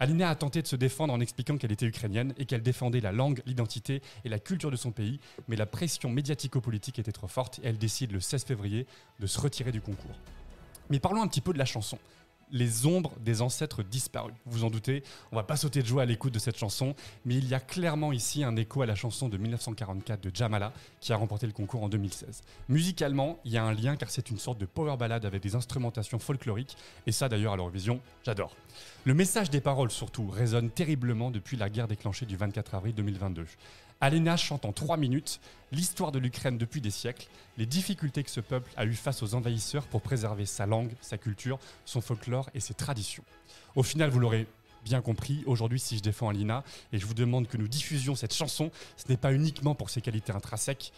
Alina a tenté de se défendre en expliquant qu'elle était ukrainienne et qu'elle défendait la langue, l'identité et la culture de son pays, mais la pression médiatico-politique était trop forte et elle décide le 16 février de se retirer du concours. Mais parlons un petit peu de la chanson. Les ombres des ancêtres disparus. Vous vous en doutez, on va pas sauter de joie à l'écoute de cette chanson, mais il y a clairement ici un écho à la chanson de 1944 de Jamala qui a remporté le concours en 2016. Musicalement, il y a un lien car c'est une sorte de power ballade avec des instrumentations folkloriques, et ça d'ailleurs à l'Eurovision, j'adore. Le message des paroles surtout résonne terriblement depuis la guerre déclenchée du 24 avril 2022. Alina chante en 3 minutes l'histoire de l'Ukraine depuis des siècles, les difficultés que ce peuple a eues face aux envahisseurs pour préserver sa langue, sa culture, son folklore et ses traditions. Au final, vous l'aurez bien compris, aujourd'hui si je défends Alina et je vous demande que nous diffusions cette chanson, ce n'est pas uniquement pour ses qualités intrinsèques,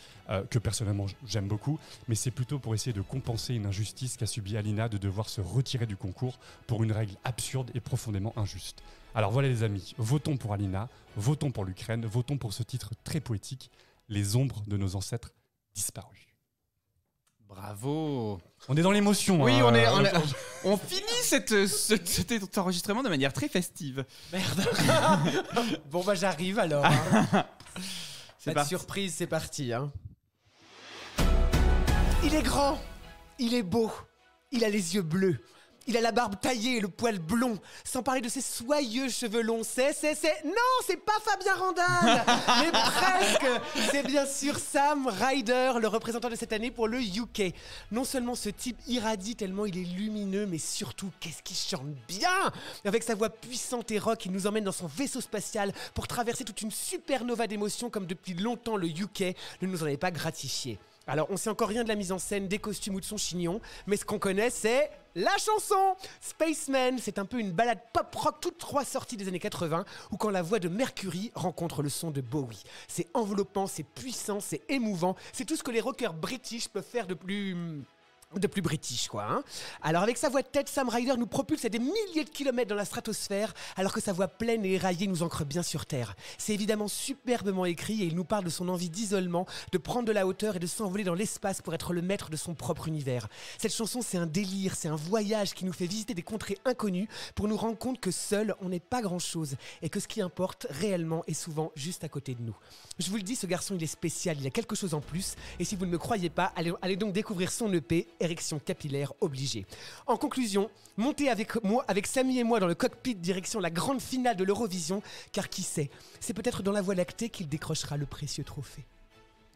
que personnellement j'aime beaucoup, mais c'est plutôt pour essayer de compenser une injustice qu'a subie Alina de devoir se retirer du concours pour une règle absurde et profondément injuste. Alors voilà les amis, votons pour Alina, votons pour l'Ukraine, votons pour ce titre très poétique, Les ombres de nos ancêtres disparus. Bravo. On est dans l'émotion. Oui, hein. on finit cet enregistrement de manière très festive. Merde. Bon bah j'arrive alors. Hein. Pas de surprise, c'est parti. Hein. Il est grand, il est beau, il a les yeux bleus. Il a la barbe taillée et le poil blond, sans parler de ses soyeux cheveux longs. Non, c'est pas Fabien Randall, mais presque. C'est bien sûr Sam Ryder, le représentant de cette année pour le UK. Non seulement ce type irradie tellement il est lumineux, mais surtout, qu'est-ce qu'il chante bien. Avec sa voix puissante et rock, il nous emmène dans son vaisseau spatial pour traverser toute une supernova d'émotions comme depuis longtemps le UK ne nous en avait pas gratifié. Alors, on sait encore rien de la mise en scène, des costumes ou de son chignon, mais ce qu'on connaît, c'est la chanson. Spaceman, c'est un peu une balade pop-rock toute droit sortie des années 80, où quand la voix de Mercury rencontre le son de Bowie. C'est enveloppant, c'est puissant, c'est émouvant, c'est tout ce que les rockers british peuvent faire de plus british, quoi. Hein. Alors, avec sa voix de tête, Sam Ryder nous propulse à des milliers de kilomètres dans la stratosphère, alors que sa voix pleine et éraillée nous ancre bien sur Terre. C'est évidemment superbement écrit et il nous parle de son envie d'isolement, de prendre de la hauteur et de s'envoler dans l'espace pour être le maître de son propre univers. Cette chanson, c'est un délire, c'est un voyage qui nous fait visiter des contrées inconnues pour nous rendre compte que seul, on n'est pas grand-chose et que ce qui importe réellement est souvent juste à côté de nous. Je vous le dis, ce garçon, il est spécial, il a quelque chose en plus et si vous ne me croyez pas, allez donc découvrir son EP, Érection capillaire obligée. En conclusion, montez avec Samy et moi dans le cockpit direction la grande finale de l'Eurovision, car qui sait, c'est peut-être dans la Voie lactée qu'il décrochera le précieux trophée.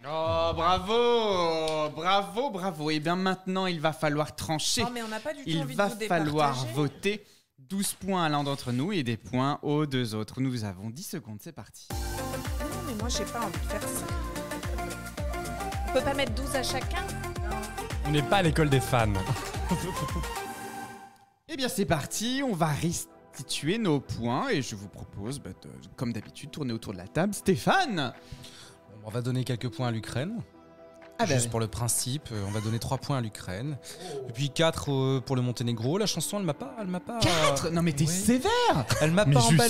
Oh, bravo, bravo, bravo. Et bien maintenant, il va falloir trancher. Oh, mais on n'a pas du tout il envie va de vous falloir départager. voter 12 points à l'un d'entre nous et des points aux deux autres. Nous avons 10 secondes, c'est parti. Non, mais moi, j'ai pas envie de faire ça. On peut pas mettre 12 à chacun? On n'est pas à l'école des fans. Eh bien, c'est parti, on va restituer nos points et je vous propose, comme d'habitude, tourner autour de la table. Stéphane! On va donner quelques points à l'Ukraine. Juste pour le principe, on va donner 3 points à l'Ukraine. Et puis 4 pour le Monténégro. La chanson, elle m'a pas... 4 Non mais t'es sévère! Elle m'a Mais pas juste.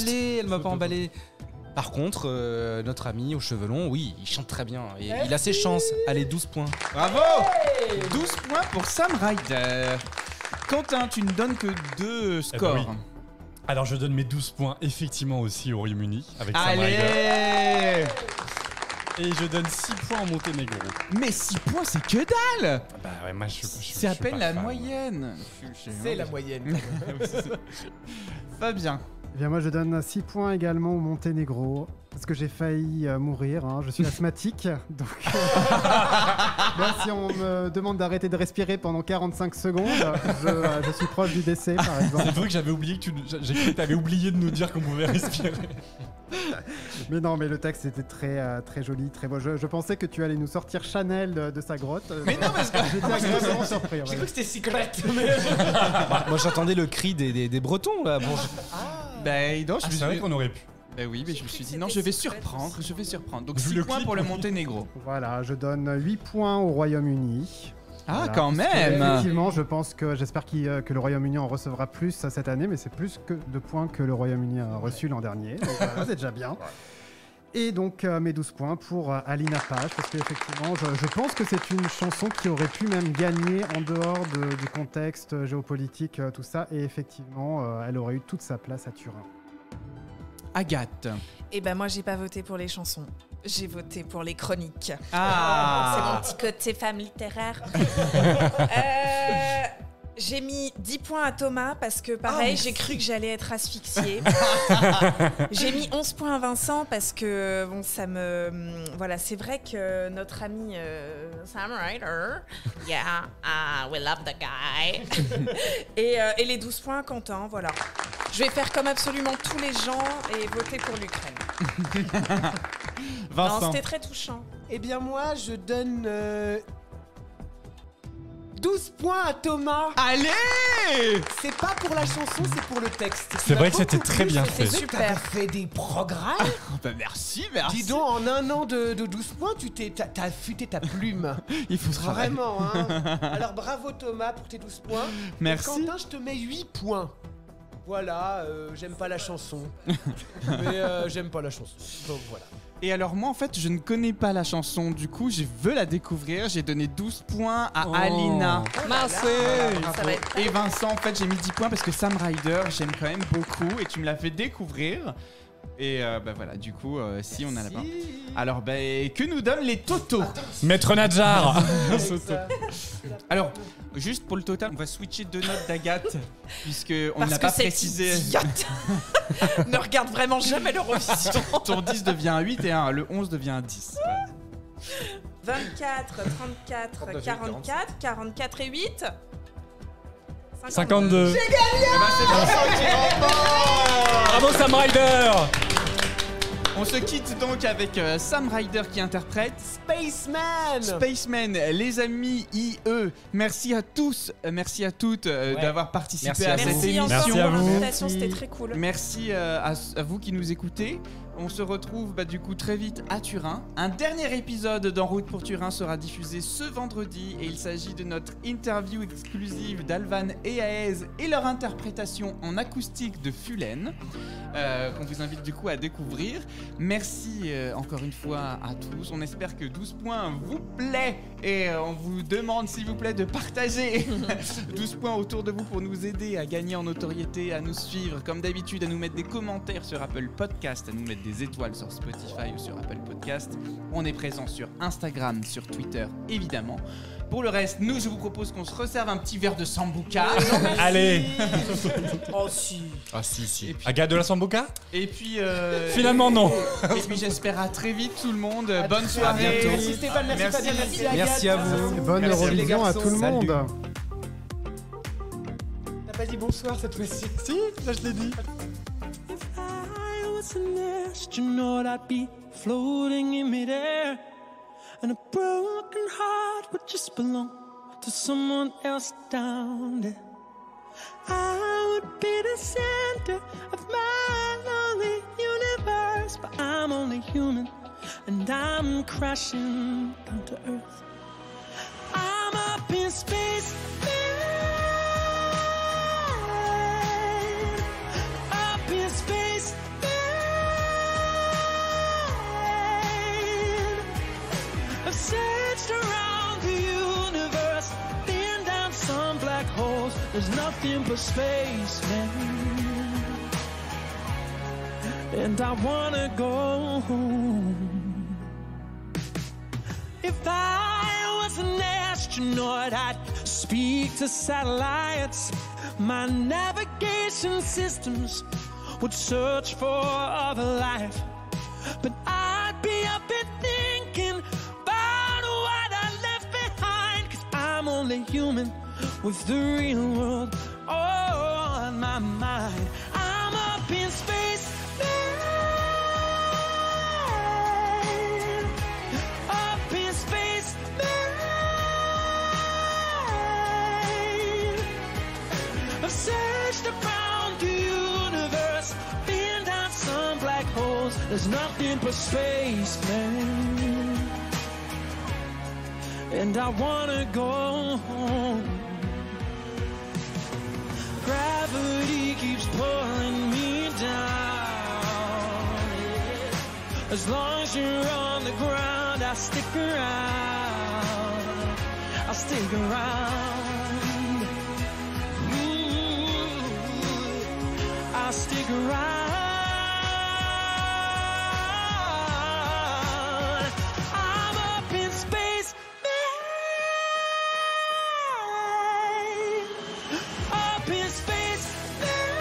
emballé, Par contre, notre ami aux cheveux longs, oui, il chante très bien. Et il a ses chances. Allez, 12 points. Bravo! 12 points pour Sam Ryder. Quentin, tu ne donnes que 2 scores. Eh ben oui. Alors je donne mes 12 points effectivement aussi au Royaume-Uni avec Sam Ryder. Allez! Et je donne 6 points au Monténégro. Mais 6 points, c'est que dalle! Bah ouais, moi C'est à peine la moyenne. C'est la moyenne. Fabien. Eh bien, moi, je donne 6 points également au Monténégro. Parce que j'ai failli mourir, hein. Je suis asthmatique. Donc, là, si on me demande d'arrêter de respirer pendant 45 secondes, je suis proche du décès, par exemple. C'est vrai que j'avais oublié j'ai cru que tu avais oublié de nous dire qu'on pouvait respirer. Mais non, mais le texte était très joli, très beau. Je pensais que tu allais nous sortir Chanel de sa grotte. Mais non, parce que j'étais agréablement surpris. J'ai cru que c'était Secret. Moi j'attendais le cri des Bretons là. Bon, non, C'est vrai qu'on aurait pu. Oui, mais je me suis dit non, je vais surprendre. Donc Vu 6 le points clip, pour le oui. Monténégro. Voilà, je donne 8 points au Royaume-Uni. Ah, Voilà, quand parce que, même. effectivement, j'espère que le Royaume-Uni en recevra plus cette année, mais c'est plus de points que le Royaume-Uni a reçu l'an dernier. Donc voilà, c'est déjà bien. Et donc mes 12 points pour Alina Page, parce qu'effectivement, je pense que c'est une chanson qui aurait pu même gagner en dehors du contexte géopolitique, tout ça, et effectivement, elle aurait eu toute sa place à Turin. Agathe. Et ben moi j'ai pas voté pour les chansons. J'ai voté pour les chroniques. Ah. C'est mon petit côté femme littéraire. J'ai mis 10 points à Thomas parce que pareil, j'ai cru que j'allais être asphyxiée. J'ai mis 11 points à Vincent parce que bon, ça me voilà, c'est vrai que notre ami Sam Ryder, we love the guy. et les 12 points à Quentin, voilà. Je vais faire comme absolument tous les gens et voter pour l'Ukraine. Vincent. Non, c'était très touchant. Eh bien moi, je donne 12 points à Thomas. Allez. C'est pas pour la chanson, c'est pour le texte. C'est vrai que c'était très bien fait. C'est super. T'as fait des progrès. Merci. Dis donc, en un an de 12 points, t'as affûté ta plume. Il faut travailler. Vraiment, hein. Alors bravo Thomas pour tes 12 points. Merci. Et Quentin, je te mets 8 points. Voilà, j'aime pas la chanson. Mais j'aime pas la chanson. Donc voilà. Et alors moi en fait je ne connais pas la chanson, du coup je veux la découvrir. J'ai donné 12 points à Alina. Merci. Ça va être Et Vincent en fait j'ai mis 10 points parce que Sam Ryder j'aime quand même beaucoup et tu me l'as fait découvrir. Et voilà, du coup si on a la part. Alors que nous donnent les totos? Maître Nadjar. Alors juste pour le total, on va switcher 2 notes d'Agathe puisque on Parce n'a que pas cette précisé. idiote ne regarde vraiment jamais l'Eurovision. Ton 10 devient un 8 et le 11 devient un 10. 24, 34, 44, 44 et 8. 52. Eh ben, c'est Vincent qui remporte. Bravo Sam Ryder. On se quitte donc avec Sam Ryder qui interprète Spaceman, les amis IE. Merci à tous, merci à toutes d'avoir participé à cette émission. Merci à vous. C'était très cool. Merci à vous qui nous écoutez. On se retrouve du coup très vite à Turin. Un dernier épisode d'En route pour Turin sera diffusé ce vendredi et il s'agit de notre interview exclusive d'Alvan et Aez et leur interprétation en acoustique de Fulen qu'on vous invite du coup à découvrir. Merci encore une fois à tous. On espère que 12 points vous plaît et on vous demande s'il vous plaît de partager 12 points autour de vous pour nous aider à gagner en notoriété, à nous suivre comme d'habitude, à nous mettre des commentaires sur Apple Podcast, à nous mettre des étoiles sur Spotify ou sur Apple Podcast. On est présent sur Instagram, sur Twitter évidemment. Pour le reste, nous je vous propose qu'on se resserve un petit verre de sambuca. Allez. Oh si. Ah si. Et puis, Agathe de la Sambuca. et puis Finalement non. et puis j'espère à très vite tout le monde. Bonne soirée. bientôt. Merci Stéphane, merci Fabien, merci Agathe. Merci à vous. Et bonne Merci, les Eurovision à garçons. tout le monde. T'as pas dit bonsoir cette fois-ci. Si, ça je l'ai dit. If I was an astronaut, I'd be floating in midair, and a broken heart would just belong to someone else down there. I would be the center of my lonely universe, but I'm only human, and I'm crashing down to earth. I'm up in space. Up in space. I've searched around the universe, been down some black holes. There's nothing but space, man. And I wanna go home. If I was an astronaut, I'd speak to satellites. My navigation systems would search for other life. But I'd be up and thinking about what I left behind. 'Cause I'm only human with the real world on my mind. I'm up in space, man. Up in space, man. I've searched around the universe, been down some black holes. There's nothing but space, man. And I wanna go home. Gravity keeps pulling me down. As long as you're on the ground, I'll stick around. I'll stick around. I'll stick around. I'm up in space, man. Up in space, man.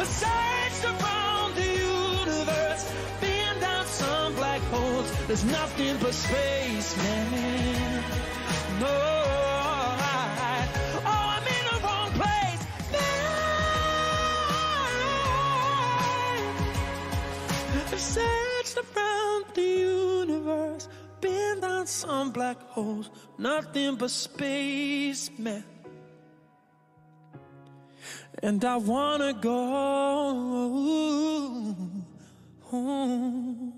I searched around the universe, been down some black holes. There's nothing but space, man. No. I've searched around the universe, been down some black holes, nothing but space, man. And I wanna go home.